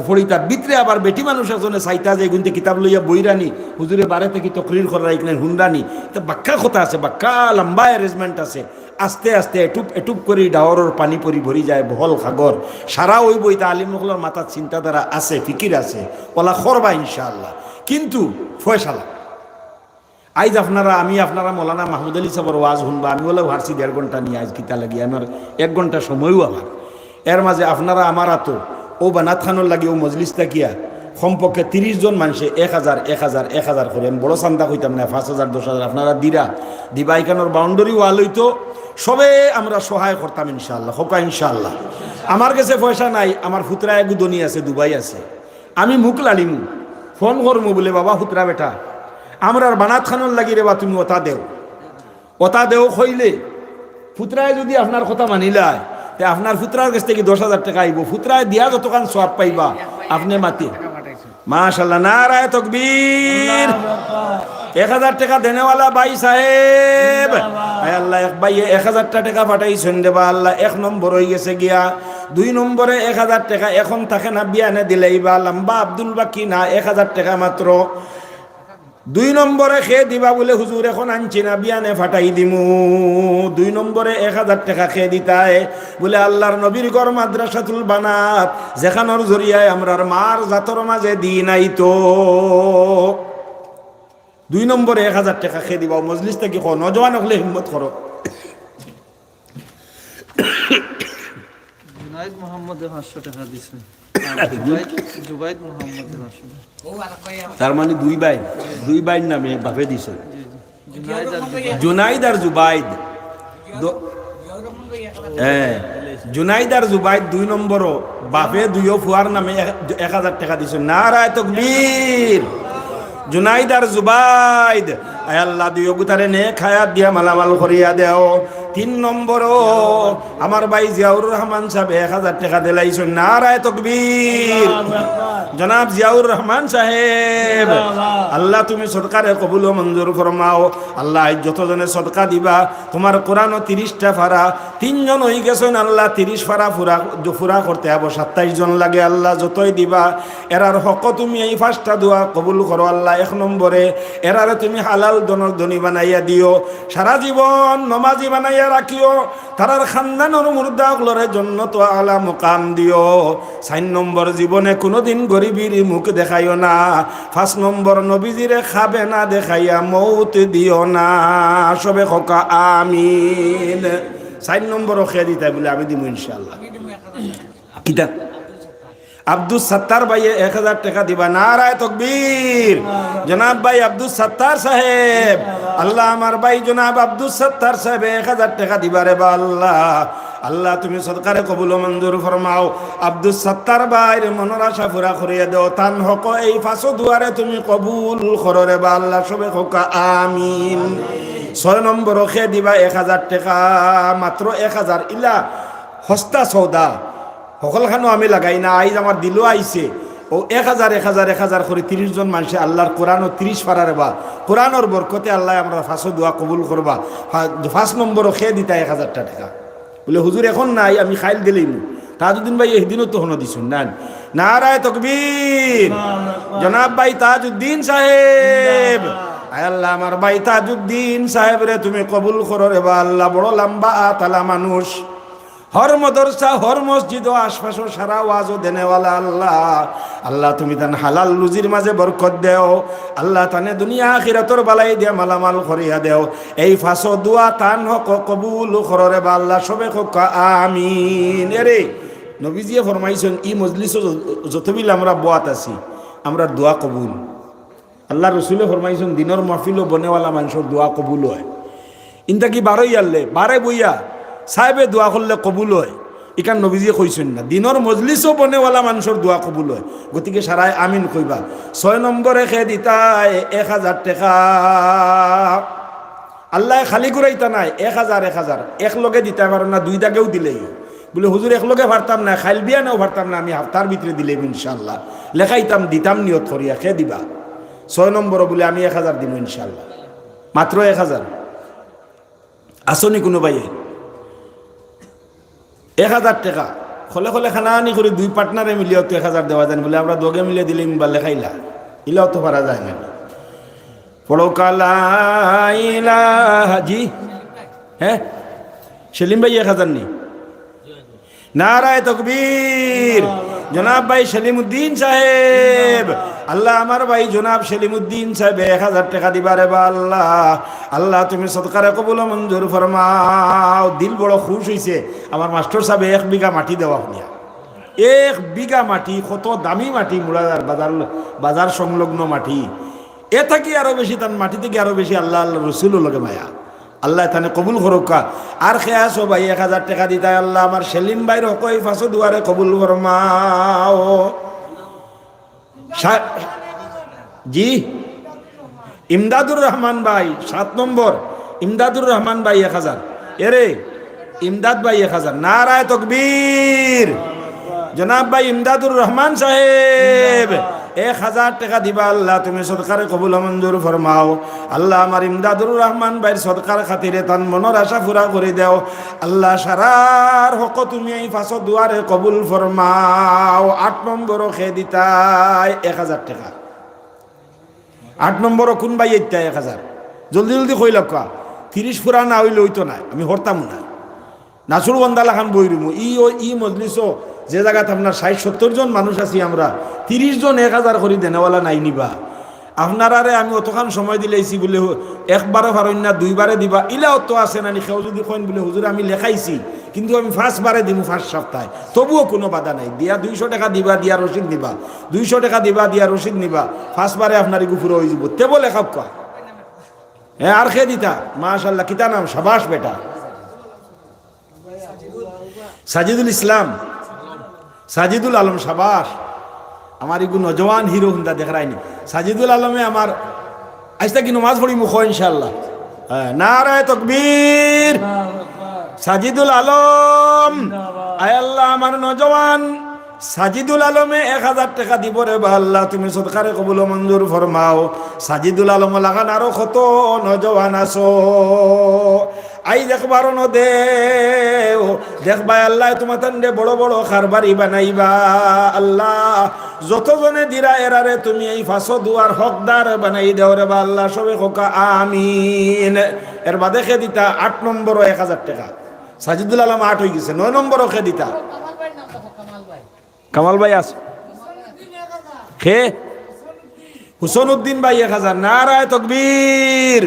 ফড়িতা ভিতরে। আবার বেটি মানুষ এজনে চাইতা যে গুনতে কিতাব লইয়া বইরানি হুজুরে বারে থেকে তকরির করা এখানে হুন্ডানি, তা বাক্কা কথা আছে, বাক্কা লম্বা অ্যারেঞ্জমেন্ট আছে। আস্তে আস্তে এটুপ এটুপ করে ডাওরের পানি পরি ভরি যায় বহল সাগর সারা ওই বইতা আলিমগুলোর মাথার চিন্তাধারা আছে, ফিকির আছে, ওলা করবা ইনশাআল্লাহ। কিন্তু ফয়সালা আইজ আপনারা আমি আপনারা মৌলানা মাহমুদ আলী সাহেবের ওয়াজ শুনবা, আমি বলে ভারছি 1.5 ঘন্টা নিয়ে আজ কিতা লাগি, আমার 1 ঘন্টা সময়ও আমার। এর মাঝে আপনারা আমার তো ও বানাত খানোর লাগে ও মজলিস থাকিয়া কমপক্ষে 30 জন মানুষে 1000 করে, আমি বড় চান্দা কইতাম না, 5000 10,000 আপনারা দিবা এখানোর বাউন্ডারি ওয়াল হইতো, সবে আমরা সহায় করতাম ইনশাআল্লাহ, হোকা ইনশাআল্লাহ। আমার কাছে পয়সা নাই, আমার ফুতরা গুদনি আছে, দুবাই আছে, আমি মুখ লালিমু ফোন করমু বলে বাবা ফুতরা বেটা আমরা বানাত খানোর লাগি রে বা তুমি ওটা দেও, কথা দেও খইলে ফুতরায় যদি আপনার কথা মানিলায় তে আপনার ফুতরার কাছ থেকে 10,000 টাকা আইব, ফুতরায় দিয়া যতক্ষণ সওয়াব পাইবা আপনি মাতি। মাশাআল্লাহ, নারায়ে তাকবীর। 1000 টাকা দেনেওয়ালা ভাই সাহেব, আয় আল্লাহ এক ভাই 1000 টাকা পাঠাইছেন দেবা আল্লাহ, 1 নম্বর হয়ে গেছে গিয়া। 2 নম্বরে 1000 টাকা এখন থাকে না, বিয়ানে দিলেই বা লম্বা আব্দুল বাকি না, 1000 টাকা মাত্র। 2 নম্বরে খেয়ে দিবা বলে হুজুর এখন আনছি না, বিয়ানে ফাটাই দিমু। 2 নম্বরে 1000 টাকা খেয়ে দিতায় বলে আল্লাহর নবীর ঘর মাদ্রাসাতুল বানাত, যেখানোর জরিয়ায় আমরার মার জাতর মাঝে দিন আইতো। 2 নম্বরে 1000 টাকা খেয়ে দিবা। মজলিস থেকে কো নজওয়ান হলে হিম্মত করো। জুনাইদ মোহাম্মদে 500 টাকা দিছে। জুবাইদ মোহাম্মদে 500 টাকা। তার মানে 2 ভাই নামে বাপে দিছে, জুনাইদ আর জুনাইদ আর জুবাইদ। হ্যাঁ, জুনাইদ আর জুবাইদ 2 নম্বরও বাপে 2 ফুয়ার নামে 1000 টাকা দিছে। নারায়ে তাকবীর। জুনাইদ আর জুবাইদ, আয় আল্লাহ 2 গুতারে নে খায়াত দিয়া মালামাল করিয়া দেও। 3 নম্বরও আমার ভাই জিয়াউর রহমান সাহেব 1000 টাকা দিলাইছেন। নারায়ে তাকবীর। জনাব জিয়াউর রহমান সাহেব, আল্লাহ তুমি সদকারে কবুল ও মঞ্জুর ফরমাও। আল্লাহ যতজনে সদকা দিবা তোমার কোরআন 30টা ফারা, 3 জন হয়ে গেছেন আল্লাহ 30 ফারা ফুরা করতে হবো, 27 জন লাগে আল্লাহ। যতই দিবা এরার হক তুমি এই 5টা দোয়া কবুল করো আল্লাহ। 1 নম্বরে এরারে তুমি হালাল ধনী বানাইয়া দিও, সারা জীবন নমাজি বানাইয়া রাখিও, তারার খানদানের মুর্দা গুলোর জন্য তো আলা মুকাম দিও। 4 নম্বর জীবনে কোনোদিন গরিবের মুখ দেখাইও না। 5 নম্বর নবীজিরে খাবে না দেখাইয়া মৌত দিও না। সবে খোকা আমিন। 4 নম্বরও খেয়ে দিতে বলে আমি দিব ইনশাআল্লাহ। কিতা আব্দুল সত্তার ভাই 1000 টাকা দিবা। নারায়ে তাকবীর। জনাব ভাই আব্দুল সত্তার সাহেব, আল্লাহ আমার ভাই জনাব আব্দুল সত্তার সাহেব 1000 টাকা দিবা রে বা আল্লাহ। আল্লাহ তুমি সদকারে কবুল ও মঞ্জুর ফরমাও। আব্দুল সত্তার ভাইয়ের মনের আশা পুরা করিয়া দাও। তান হক এই 5 দুয়ারে তুমি কবুল করো রে বা আল্লাহ। সবে হোকা আমিন। 6 নম্বর খেয়ে দিবা 1000 টাকা মাত্র। 1000 ইলা হস্তা সৌদা সকলখানো আমি লাগাই না, আইজ আমার দিলও আইছে ও 1000 করে 30 জন মানুষে আল্লাহর কোরআন 30 পারার বা কোরআনের বরকতে আল্লাহ আমরা 5 দোয়া কবুল করবা। 5 নম্বরও খেয়ে দিতা 1000 টাকা বলে হুজুর এখন নাই, আমি খাইল দিলেই তাজউদ্দিন ভাই একদিনও তো হনো দিছুন না। নারায়ে তাকবীর। জনাব ভাই তাজউদ্দিন সাহেব, আয় আল্লাহ আমার ভাই তাজউদ্দিন সাহেব রে তুমি কবুল করো রে বা আল্লাহ। বড় লম্বা আতালা মানুষ, হর মদরসা হর মসজিদ ও আশপাশও সারা ওয়াজও দেনেওয়ালা আল্লাহ। আল্লাহ তুমি তান হালাল রুজির মাঝে বরকত দেও আল্লাহ। তানে দুনিয়া আখিরাতর বালাই দিয়া মালামাল করিয়া দেও। এই 5 দোয়া তান হক কবুল কররে বা আল্লাহ। সবে হোক আমিন। এরে নবীজিয়ে ফরমাইছেন ই মজলিস যতবিল আমরা বোয়াত আছি আমরা দোয়া কবুল। আল্লাহ রসুলে ফরমাইছেন দিনের মাহফিলও বনেওয়ালা মানুষের দোয়া কবুল হয়। ইনটা কি বারোই আনলে বারে বইয়া সাহেবে দোয়া করলে কবুল হয়, এখান নবীজিয়ে কইছেন না। দিনের মজলিসও বনেওয়ালা মানুষের দোয়া কবুল হয়। গতিকে সারাই আমিন কইবা। 6 নম্বরে খেয়ে দিতায় 1000 টাকা। আল্লাহ খালি ঘুরাইতা নাই, 1000 এক লগে দিতে পারো না, 2 দাগেও দিলেই বলে হুজুর এক লগে পারতাম না, খাইল বিয়া নাও পারতাম না, আমি হাফতার ভিতরে দিলে ইনশাল্লাহ লেখাইতাম দিতাম নিয়ত করিয়া খেয়ে দিবা। 6 নম্বরও বলে আমি 1000 দিব ইনশাল্লাহ। মাত্র 1000 আসনি কোনো ভাইয়ে 1000 টাকা খলে খলে খানানি করে 2 পার্টনারে মিলিয়ে তো 1000 দেওয়া যায় বলে আমরা দোগে মিলিয়ে দিলে ইমবার লেখাইলা ইলাও তো পারা যায় না। পড়ো কালাইলা জি হ্যাঁ সেলিম ভাই 1000 নি। নারায়ে তাকবীর। জনাব ভাই সেলিমউদ্দিন সাহেব, আল্লাহ আমার ভাই জনাব সেলিমউদ্দিন সাহেব 1000 টাকা দিবারে বা আল্লাহ। আল্লাহ তুমি সদকারে কবুল মঞ্জুর ফরমাও। দিল বড় খুশ হইছে আমার মাস্টার সাহেব 1 বিঘা মাটি দেওয়া হইয়া। 1 বিঘা মাটি, কত দামি মাটি, মুরাদার বাজার সংলগ্ন মাটি। এ থাকি আরো বেশি তার মাটি থেকে আরো বেশি আল্লাহ আল্লাহ রসুল লগে মায়া। আল্লাহ তানে কবুল করুকা। আর খেয়াছ ভাই 1000 টাকা দিতায় আল্লাহ আমার সেলিম ভাইর হকই 5 দুয়ারে কবুল ফরমাও। জি ইমদাদুর রহমান ভাই 7 নম্বর ইমদাদুর রহমান ভাই 1000, এরে ইমদাদ ভাই 1000, নারায়ে তাকবীর। জনাব ভাই ইমদাদুর রহমান সাহেব 1000 টাকা দিবা। আল্লাহ তুমি সদকার কবুল মঞ্জুর ফরমাও। আল্লাহ আমার ইমদাদুর রহমান ভাইয়ের সদকার খাতিরে তান মনের আশা পুরা করে দাও। আল্লাহ সারার হক তুমি এই ফাঁসো দুয়ারে কবুল ফরমাও। 8 নম্বরও খেয়ে দিতাই 1000 টাকা। 8 নম্বরও কোন ভাই এইটা 1000, জলদি জলদি কই লক্কা। 30 ফুরা না হইলে হইতো না, আমি হরতাম না। নাসুর বন্দালা খান বইরুমু ই মজলিসও যে জায়গাতে আপনার 60-70 জন মানুষ আছি, আমরা 30 জন 1000 করে দেনেওয়ালা নাই নিবা। আপনারারে আমি অতখান সময় দিলেছি বলে একবারে পারেন না, 2বারে দিবা, ইলাও তো আছে না। কেউ যদি কইন বলে হুজুর আমি লেখাইছি কিন্তু আমি 1st বারে দিব 1st সপ্তাহে, তবুও কোনো বাধা নাই। দিয়া 200 টাকা দিবা, দিয়া রসিদ নিবা, 200 টাকা দিবা, দিয়া রসিদ নিবা। 1st বারে আপনার গুফুরে হয়ে যাব। তে বলে খাপ কা হ্যাঁ আর খেয়ে দিতা। মাশাআল্লাহ, কিতা নাম? শাবাশ বেটা। সাজিদুল ইসলাম, সাজিদুল আলম, শাবাশ। আমার এগু নজওয়ান হিরো হুন্দা দেখায়নি। সাজিদুল আলমে আমার আজটা কি নমাজ পড়ি মুখ ইনশাআল্লাহ। নারায়ে তাকবীর। সাজিদুল আলম, আয় আল্লাহ আমার নজওয়ান সাজিদুল আলমে 1000 টাকা দিব রে বা আল্লাহ তুমি সদকারে কবুল মঞ্জুর ফরমাও। সাজিদুল আলম লাগান আরো কত নজওয়ান আছো, আই দেখবার ন দেও দেখবা আল্লাহ তোমার তান্ডে বড় বড় খারবারি বানাইবা। আল্লাহ যতজনে দিরা এরারে তুমি এই ফাঁসো দুয়ার হকদার বানাই দেও রে বা আল্লাহ, সবে হোকা আমিন। এর বাদে খে দিতা 8 নম্বরও 1000 টাকা। সাজিদুল আলম 8 হয়ে গেছে। 9 নম্বরও খে দিতা। কামাল ভাই আস খে হুসন উদ্দিন ভাই 1000। নারায়ে তাকবীর।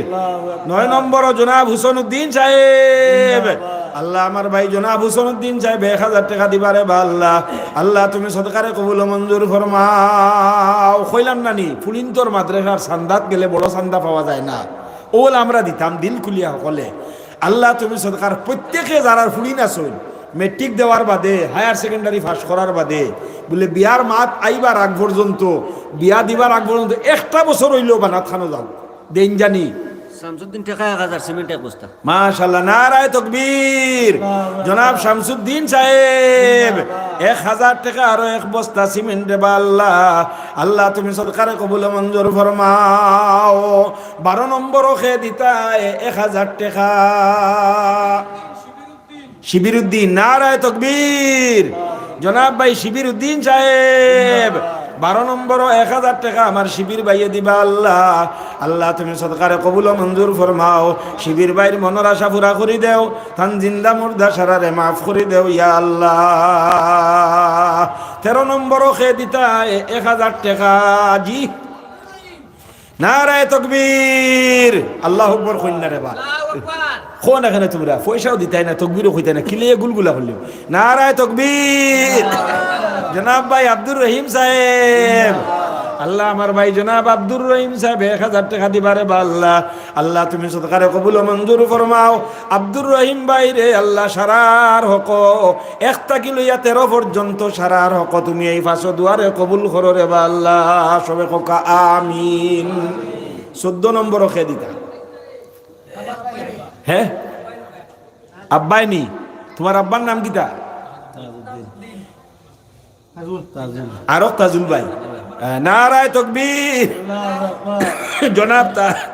9 নম্বর জনাব হুসন উদ্দিন সাহেব। আল্লাহ আমার ভাই জনাব হুসন উদ্দিন সাহেব 1000 টাকা দিবারে বা আল্লাহ। আল্লাহ তুমি সদকারে কবুল মঞ্জুর ফরমাও। কইলাম নানি ফুলিন্তর মাদ্রাসার সান্দাত গেলে বড় সান্দা পাওয়া যায় না, ওল আমরা দিতাম দিল খুলিয়া সকলে। আল্লাহ তুমি সদকার প্রত্যেকে যারা ফুলিন আসুন, মেট্রিক দেওয়ার বাদে, হায়ার সেকেন্ডারি পাস করার বাদে, বলে বিয়ার মাত আইবার আগ পর্যন্ত, বিয়া দিবার আগ পর্যন্ত 1টা বছর হইলেও বানাত খানো যাও দেন জানি। শামসুদ্দিন টাকা 1000 সিমেন্ট এক বস্তা। মাশাআল্লাহ, নারায়ে তাকবীর। জনাব শামসুদ্দিন সাহেব 1000 টাকা আর 1 বস্তা সিমেন্ট দেবা আল্লাহ। আল্লাহ তুমি সদকারে কবুল মঞ্জুর ফরমাও। 12 নম্বরও খে দিতা 1000 টাকা। শিবির উদ্দিন, নারায়ে তাকবীর। জনাব ভাই শিবির উদ্দিন সাহেব 12 নম্বরও 1000 টাকা আমার শিবির ভাইয়ে দিবা আল্লাহ। আল্লাহ তুমি সদকারে কবুল মঞ্জুর ফরমাও। শিবির ভাইয়ের মনের আশা পুরা করে দেও, তান জিন্দা মুর্দা সারারে মাফ করে দেও ইয়া আল্লাহ। 13 নম্বরও খে দিতা 1000 টাকা। জি নারায়ে তাকবীর। আল্লাহু আকবার কইনা রে বা কোন এখানে তোমরা পয়সাও দিতাই না, তকবীরও কইতাই না, কিলিয়ে গুলগুলা হইলো। নারায়ে তাকবীর। জনাব ভাই আব্দুর রহিম সাহেব, আল্লাহ আমার ভাই জনাব আব্দুর রহিম সাহেব 1000 টাকা দিবারে বা আল্লাহ। আল্লাহ তুমি সদকারে কবুল মঞ্জুর ফরমাও। আব্দুর রহিম ভাই রে আল্লাহ সারার হক 1 থেকে লইয়া 13 পর্যন্ত সারার হক তুমি এই ফাঁসো দুয়ারে কবুল করো রে বা আল্লাহ, সবে কোকা আমিন। 14 নম্বরও খে দিতা। হ্যাঁ আব্বাই নি, তোমার আব্বার নাম কিতা? আরো তাজুল ভাই। নারায়ে তাকবীর। জনাব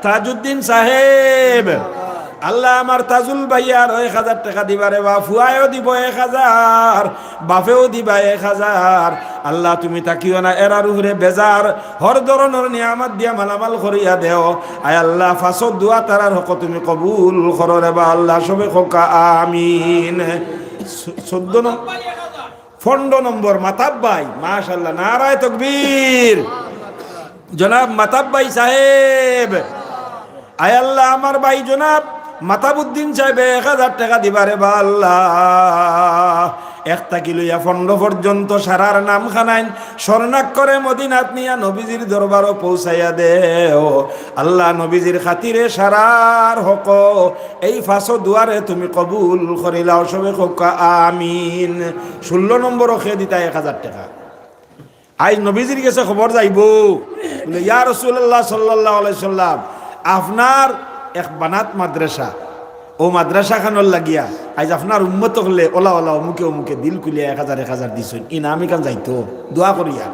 তাজউদ্দিন সাহেব, আল্লাহ আমার তাজুল ভাইয়ার 1000 টাকা দিবারে বা ফুয়ায়ও দিব 1000, বাপেও দিবা 1000। আল্লাহ তুমি তাকিও না এরার উপরে বেজার, হর ধরনের নিয়ামত দিয়া মালামাল করিয়া দেও। আয় আল্লাহ ফাঁসো দোয়া তারার হক তুমি কবুল করো রে বা আল্লাহ, সবে খোকা আমিন। 15 নম্বর মাতাব্বাই, মাশাআল্লাহ, নারায়ে তাকবীর। জনাব মাতাব্বাই সাহেব, আয় আল্লাহ আমার ভাই জনাব মাতাবুদ্দিন সাহেব 1000 টাকা দিবারে বা আল্লাহ। 1 থেকে লইয়া 15 পর্যন্ত সারার নাম খানাইন স্বর্ণাক করে মদিনাত নিয়া নবীজির দরবারও পৌঁছাইয়া দেও। আল্লাহ নবীজির খাতিরে সারার হক এই ফাঁসো দুয়ারে তুমি কবুল করিলাও, সবে কোকা আমিন। 16 নম্বরও খেয়ে দিতা 1000 টাকা। আজ নবীজির কাছে খবর যাইব, বলে ইয়া রাসূলুল্লাহ সাল্লাল্লাহু আলাইহি সাল্লাম, আপনার এক বানাত মাদ্রাসা, ও মাদ্রাসা খানোর লাগিয়া আজ আপনার উম্মত হলে ওলা ওলা অমুকে অমুকে দিল কুলিয়া 1000 দিছেন, ইনা আমি কান যাইতো দোয়া করিয়া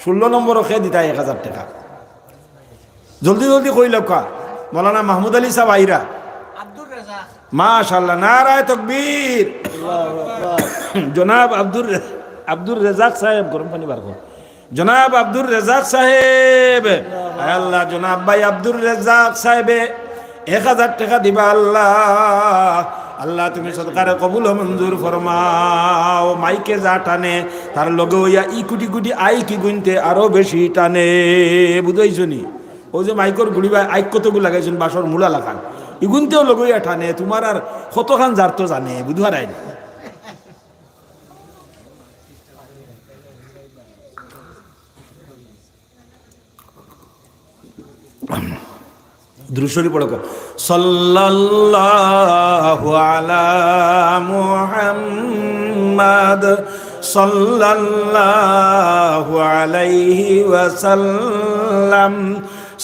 16 নম্বরও খেয়ে দিতা 1000 টাকা। জলদি জলদি কইল কা মৌলানা মাহমুদ আলী সাহেব আইরা, মাশাআল্লাহ, নারায়ে তাকবীর। জনাব আব্দুর রেজাক সাহেব, গরম পানি বার কর, জনাব আব্দুর রেজাক সাহেব, আল্লাহ জনাব ভাই আব্দুর রেজাক সাহেবে 1000 টাকা দিবা আল্লাহ। আল্লাহ তুমি সদকারে কবুল ও মঞ্জুর ফরমাও। মাইকে যা টানে তার লগে হইয়া ই কুটি কুটি আই কি গুনতে আরো বেশি টানে, বুঝাইছো নি? ও যে মাইকর গুড়ি ভাই আইক কতগুলো লাগাইছেন বাসর মূলা লাগান, ইগুনতেও লগে হইয়া টানে, তোমার আর কতখান যার তো জানে, বুঝবার আইন। দ্রুশরী পড়ো, সাল্লাল্লাহু আলা মুহাম্মাদ সাল্লাল্লাহু আলাইহি ওয়াসাল্লাম,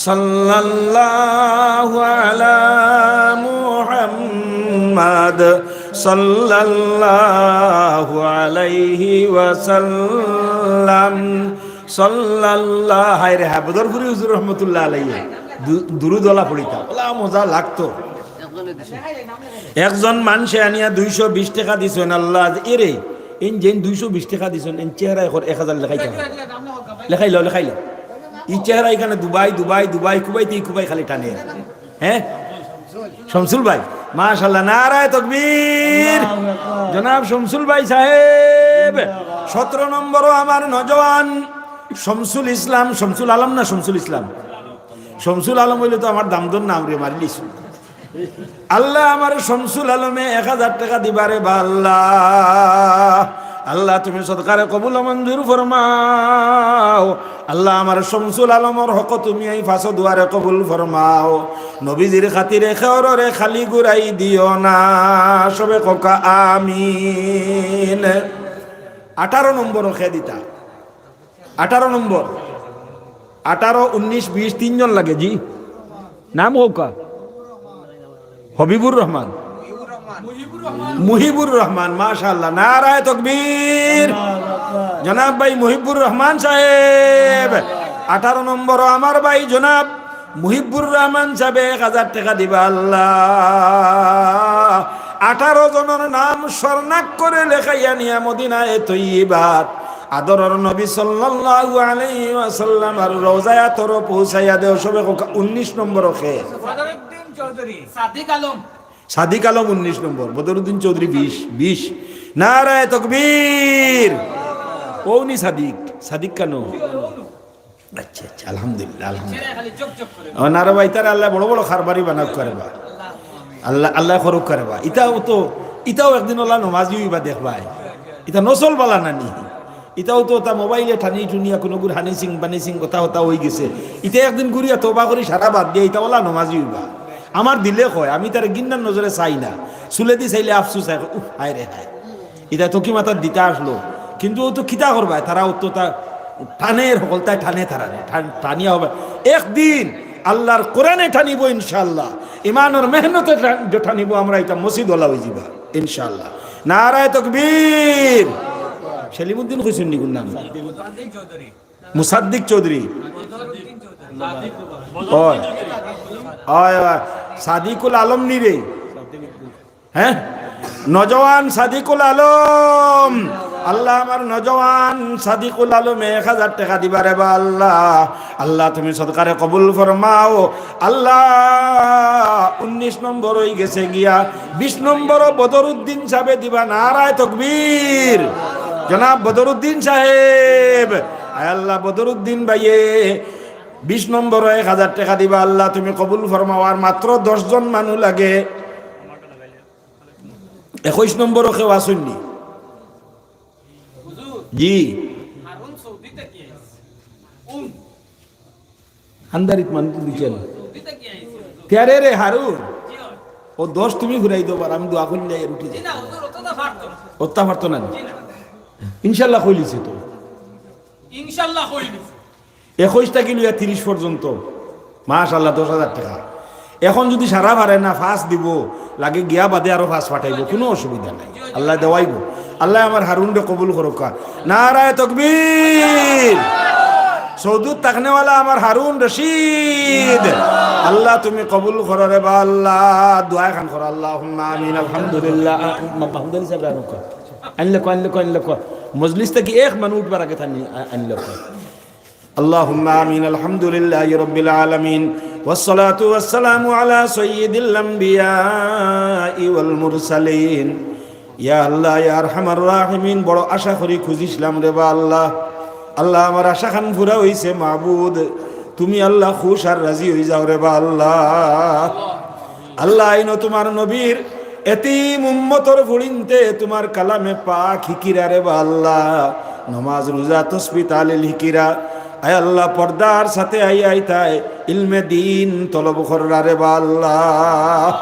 সাল্লাল্লাহু আলা মুহাম্মাদ সাল্লাল্লাহু আলাইহি ওয়াসাল্লাম, সাল্লাল্লাহু। হায় রে হ্যাঁ, বদরপুরি হুজুর রহমতুল্লাহ আলাইহি দুরুদলা পড়িতা, ওলা মজা লাগতো। একজন মানুষে আনিয়া 220 টাকা দিছেন, আল্লাহ এরে এন যেন 220 টাকা দিছেন, এন চেহারা এখন 1000 লেখাইতে লেখাইল ই চেহারা এখানে দুবাই দুবাই দুবাই কুবাইতে কুবাই খালি টানে। হ্যাঁ শমসুল ভাই, মাশাআল্লাহ, নারায়ে তাকবীর। জনাব শমসুল ভাই সাহেব 17 নম্বরও আমার নজওয়ান শমসুল ইসলাম, শমসুল আলম না শমসুল ইসলাম, শমসুল আলম হইলে তো আমার দামদর নাম রে মারিলিস। আল্লাহ আমার শমসুল আলমে 1000 টাকা দিবারে বা আল্লাহ, আল্লাহ তুমি সদকারে কবুল মঞ্জুর ফরমাও। আল্লাহ আমার শমসুল আলমর হক তুমি এই ফাঁসো দুয়ারে কবুল ফরমাও। নবীজির খাতিরে খেওরে খালি গুড়াই দিও না, সবে ককা আমিন। 18 নম্বরও খেয়ে দিতা, 18 নম্বর, 18, 19, 20 তিনজন লাগে। জি নাম হোকা হবিবুর রহমান, মুহিবুর রহমান, মাশাআল্লাহ, নারায়ে তাকবীর। জনাব ভাই মুহিবুর রহমান সাহেব 18 নম্বর আমার ভাই জনাব মুহিবুর রহমান সাহেব 1000 টাকা দিবা আল্লাহ। 18 জনের নাম স্বর্ণাক করে লেখাইয়া নিয়া মদিনায়ে তৈয়বাত আদরের নবী সাল্লাল্লাহু আলাইহি ওয়াসাল্লাম আর রওজায়ে তোর পৌঁছাইয়া দেও। সবে 19 নম্বর খে বদরউদ্দিন চৌধুরী, সাদিক আলম 19 নম্বর, বদরউদ্দিন চৌধুরী 20। নারায়ে তাকবীর। ওনি সাদিক কেন? আচ্ছা আচ্ছা, আলহামদুলিল্লাহ আলহামদুলিল্লাহ। নারা ভাই তারা আল্লাহ বড় বড় খারবারি বানাক করে বা আল্লাহ খরক করে বা। ইটাও একদিন ওলা নমাজি হইবা দেখবাই, ইটা নসল বালা নানি, ইটাও তো তা মোবাইলে ঠানি টুনিয়া কোনো গুর হানি সিং বানি সিং কথা হতা হয়ে গেছে। ইটা একদিন ঘুরিয়া তোবা করি সারা বাদ দিয়ে ইটা ওলা নমাজি হইবা। আমার দিলে কয়, আমি তার গিন্নার নজরে চাই না, চুলে দি চাইলে আফসুস হয়, উফ হায় রে হায়, ইটা তো কি মাথার দিতে আসলো। কিন্তু ও তো খিতা করবায়, তারা ও তো তা টানের সকল তাই টানে, তারা টানিয়া হবে একদিন আল্লাহর কোরআনে টানিব ইনশাআল্লাহ, ইমানের মেহনতে টানিব আমরা, এটা মসজিদ ওলা হয়ে যাবা ইনশাআল্লাহ। নারায়ে তাকবীর। সেলিমউদ্দিন কইছেন নি নাম? মুসাদ্দিক চৌধুরী, ওই ওই সাদিকুল আলম নি রে, হ্যাঁ নজওয়ান সাদিকুল আলম। আল্লাহ আমার নজওয়ান সাদিকুল আলমে 1000 টাকা দিবারে বা আল্লাহ। আল্লাহ তুমি সদকারে কবুল ফরমাও আল্লাহ। 19 নম্বর হয়ে গেছে গিয়া, 20 নম্বর বদরউদ্দিন সাহেব দিবা। নারায়ে তাকবীর। জনাব বদরউদ্দিন সাহেব, আয় আল্লাহ বদরউদ্দিন ভাইয়ে 20 নম্বর 1000 টাকা দিবা আল্লাহ, তুমি কবুল ফরমাও। আর মাত্র 10 জন মানুষ লাগে। 21 নম্বরও কেউ আসেননি? জি আন্দারিত মানুষ দিচ্ছেন তেরে রে হারুন, ও 10 তুমি ঘুরাই দেবার, আমি দোয়া করলে উঠে যাই। ওত্তা পারতো না ইনশাল্লাহ কইলিছে তো, ইনশাল্লাহ কইলিছে। 21টা কিলো 30 পর্যন্ত, মাশাআল্লাহ 10,000 টাকা। এখন যদি সারা পারে না ফাঁস দিব লাগে গিয়া বাদে আরো ফাঁস পাঠাইব, কোনো অসুবিধা নাই, আল্লাহ দেওয়াইব। আল্লাহ আমার হারুনরে কবুল করুক। নারায়ে তাকবীর। সৌদুদ তাকনেওয়ালা আমার হারুন রশিদ, আল্লাহ তুমি কবুল করো রে বা আল্লাহ। দোয়া খান করো, আল্লাহুম্মা আমিন। আলহামদুলিল্লাহ। আলহামদুলিল্লাহ সাহেব রানো কর আনলে কো মজলিস থেকে এক মানুষ উঠবার আগে থানি আনলে কো। اللهم آمين الحمد لله رب العالمين والصلاة والسلام على سيد الأنبياء والمرسلين يا الله يا أرحم الراحمين বড় আশা করি খুঁজিছিলাম রে বা আল্লাহ। আল্লাহ আমার আশা খান পুরা হইছে মাহবুদ, তুমি আল্লাহ খুশ আর রাজি হয়ে যাও রে বা আল্লাহ। আল্লাহ আইনো তোমার নবীর এতিম উম্মতর ফুড়িনতে তোমার কালামে পাক হিকিরা রে বা আল্লাহ, নমাজ রোজা তসবিহ তাহলিল হিকিরা আয় আল্লাহ পর্দার সাথে আইতায় ইলমে দিন তলব কররা রে বা আল্লাহ।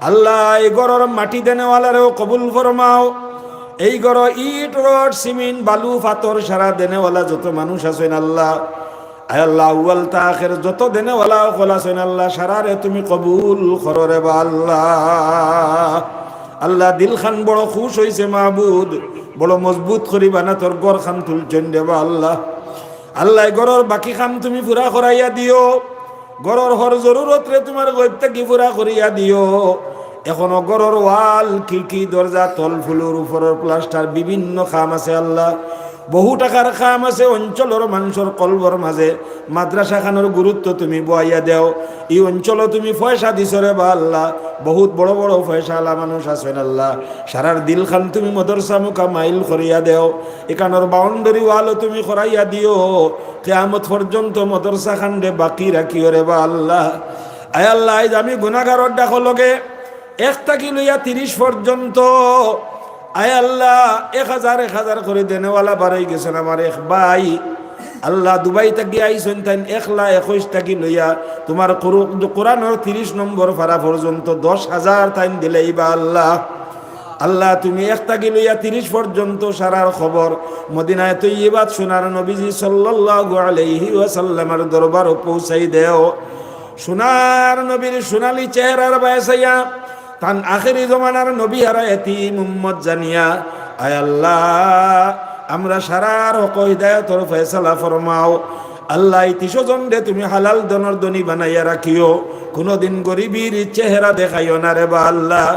আল্লাহ এই গরর মাটি দেনেওয়ালারেও কবুল ফরমাও, এই গর ইট রড সিমেন্ট বালু পাথর সারা দেনেওয়ালা যত মানুষ আছেন আল্লাহ, আয় আল্লাহ আউয়াল তা আখির যত দেনেওয়ালা হল আছেন আল্লাহ, সারারে তুমি কবুল করো রে বা আল্লাহ। আল্লাহ দিল খান বড় খুশ হইছে মাহবুদ, বড় মজবুত করি বানা তোর গর খান তুলছেন রে বা আল্লাহ। আল্লাহ গরর বাকি খাম তুমি পুরা করাইয়া দিও, গরর হর জরুরত রে তোমার গইব থেকে পুরা করিয়া দিও। এখনো গরর ওয়াল খিড়কি দরজা তল ফুলুর উপরের প্লাস্টার বিভিন্ন খাম আছে আল্লাহ, বহু টাকার খাম আছে অঞ্চলের মানুষের কলবর মাঝে। মাদ্রাসা খানোর গুরুত্ব তুমি বয়াইয়া দেও, এই অঞ্চল তুমি পয়সা দিছ রে বা আল্লাহ, বহুত বড় বড় পয়সা আলা মানুষ আছেন আল্লাহ, সারার দিল খান তুমি মদরসা মুখা মাইল করিয়া দেও, এখানোর বাউন্ডারি ওয়ালও তুমি করাইয়া দিও, কিয়ামত পর্যন্ত মদরসা খান্ডে বাকি রাখিও রে বা আল্লাহ। আয় আল্লাহ আমি গুনাহগারর ডাকো লগে 1 থেকে লইয়া 30 পর্যন্ত আয় আল্লাহ 1000 করে দেনেওয়ালা বাড়াই গেছেন আমার এক ভাই আল্লাহ, দুবাই থেকে আইসেন তাই 1,21,000 টাকি লইয়া তোমার কোরআনের 30 নম্বর পারা পর্যন্ত 10,000 তাইন দিলেই বা আল্লাহ। আল্লাহ তুমি 1 থেকে লইয়া 30 পর্যন্ত সারার খবর মদিনায় তৈয়বাত সোনার নবীজি সাল্লাল্লাহু আলাইহি ওয়াসাল্লামের দরবারে পৌঁছাই দেও। সোনার নবীর সোনালি চেহারার বায়াসাইয়া তান আখেরি জমানার নবী হারা এতিম উম্মত জানিয়া আয় আল্লাহ আমরা সারার হক হিদায়াতর ফয়সালা ফরমাও। আল্লাহ 300 জন রে তুমি হালাল দনর দনি বানাইয়া রাখিও, কোনদিন গরিবীর চেহারা দেখাইও না রে বা আল্লাহ।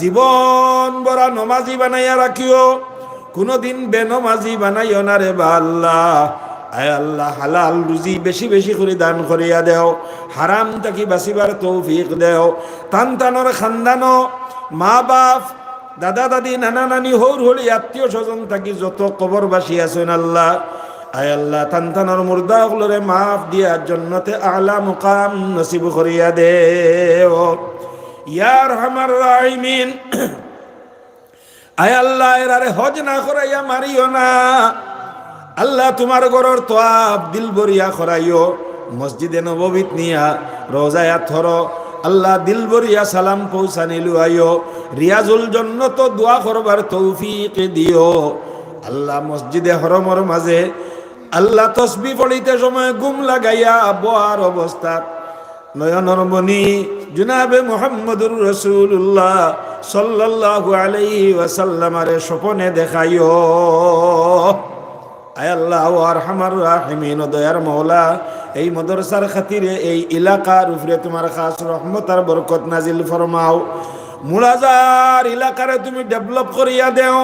জীবন বড় নমাজি বানাইয়া রাখিও, কোনদিন বেনমাজি বানাইও না রে বা আল্লাহ। আয় আল্লাহ হালাল রুজি বেশি বেশি করে দান করিয়া দেও, হারাম থাকি বাঁচিবার তৌফিক দেও। তানতানোর খানদানো মা বাপ দাদা দাদি নানা নানি হৌর হলি আত্মীয় স্বজন থাকি যত কবরবাসী আছেন আল্লাহ, আয় আল্লাহ তানতানোর মুর্দা গুলোরে মাফ দিয়া জান্নাতে আলা মুকাম নসিব করিয়া দেও ইয়া আরহামার রাহিমিন। আয় আল্লাহ এরারে হজ না করাইয়া মারিও না আল্লাহ, তোমার ঘরের তোয়াব দিল বরিয়া করাইও, মসজিদে নববীত নিয়া রোজায়া থরো আল্লাহ দিল বরিয়া সালাম পৌঁছানিলু আইও, রিয়াজুল জন্নত দোয়া করবার তৌফিক দিও আল্লাহ। মসজিদে হরমর মাঝে আল্লাহ তসবিহ পড়িতে সময় গুম লাগাইয়া বোয়ার অবস্থা নয়নর মনি জনাবে মুহাম্মদুর রাসূলুল্লাহ সাল্লাল্লাহু আলাইহি ওয়াসাল্লামারে স্বপ্নে দেখাইও। আয় আল্লাহ ও আরহামার রাহিমিন ও দয়ার মওলা, এই মাদ্রাসার খাতিরে এই এলাকার উপরে তোমার খাস রহমত আর বরকত নাজিল ফরমাও। মুলাজার এলাকারে তুমি ডেভেলপ করিয়া দেও,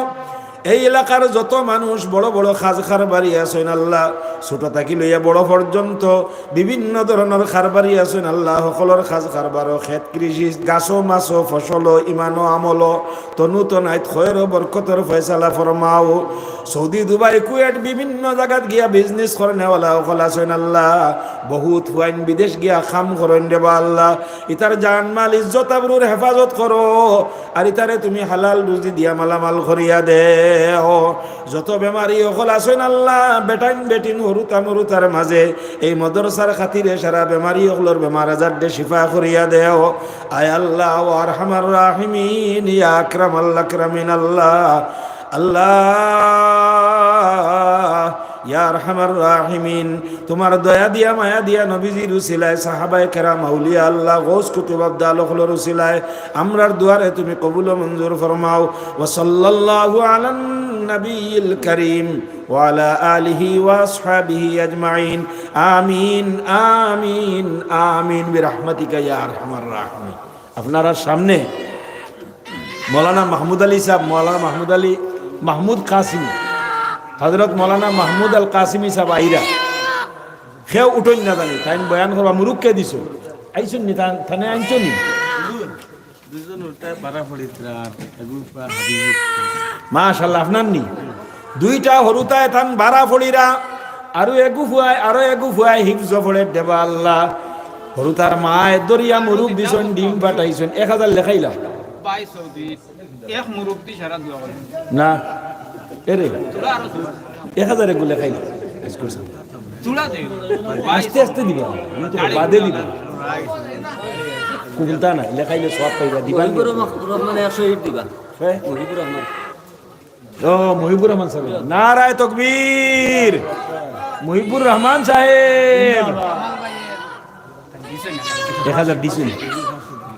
এই এলাকার যত মানুষ বড় বড় খাজখার বাড়ি আছেন আল্লাহ, ছোট থাকি লইয়া বড় পর্যন্ত বিভিন্ন ধরনের খারবারি আছেন আল্লাহ, সকলের খাজ খারবার খেত কৃষি গাছো মাছো ফসল ইমানো আমল তনু তনাইত খয়ের বরকতর ফয়সালা ফরমাও। সৌদি দুবাই কুয়েট বিভিন্ন জায়গাত গিয়া বিজনেস করে নেওয়ালা সকল আছেন আল্লাহ, বহুত ফুয়াইন বিদেশ গিয়া খাম করেন দেবা আল্লাহ, ইতার জান মাল ইজ্জত আবরুর হেফাজত করো, আর ইতারে তুমি হালাল রুজি দিয়া মালামাল করিয়া দে। যত বেমারি সকল আছেন আল্লাহ, বেটাইন বেটিন হরুতা মরুতার মাঝে এই মাদ্রাসার খাতিরে সারা বেমারি সকলের বেমার আজার দে শিফা করিয়া দেও। আয় আল্লাহ ও আরহামার রাহিমিন ইয়া আকরামাল আকরামিন আল্লাহ। আল্লাহ ইয়া আরহামার রাহিমিন তোমার দয়া দিয়া মায়া দিয়া নবীজির উসিলায় সাহাবায়ে কেরাম আউলিয়া আল্লাহ গৌস কুতুব আবদাল হলর উসিলায় আমরার দুয়ারে তুমি কবুল ও মঞ্জুর ফরমাও ওয়া সাল্লাল্লাহু আলান নবিয়িল করিম ওয়া আলা আলিহি ওয়া আসহাবিহি আজমাইন আমিন আমিন আমিন বিরহমাতিকা ইয়া আরহামার রাহিমিন। আপনারা সামনে মৌলানা মাহমুদ আলী সাহেব, মৌলানা মাহমুদ আলী মাহমুদ কাসিমি, হজরত মৌলানা মাহমুদ আল কাসিমি সাহেব আইরা সেও উঠোন না জানি তাই বয়ান করবা মুরুখকে দিছ আইসুন নি থানে আনছ নি মাশাল্লাহ আপনার নি দুইটা হরুতায় থান বারা ফড়িরা আরো এগু ফুয়ায় হিফজ ফড়ে দেবা আল্লাহ হরুতার মায় দরিয়া মুরুখ দিছন ডিম পাঠাইছেন 1000 লেখাইলাম না এরে 1000 এগুলো লেখাইলাম আস্তে আস্তে দিবা বাদে দিবা কুলতা না লেখাইলে সব পাইবা দিবা রহমানে 100 দিবা মুহিবুর রহমান ও মুহিবুর রহমান সাহেব নারায়ে তাকবীর মুহিবুর রহমান সাহেব 1000 দিছেন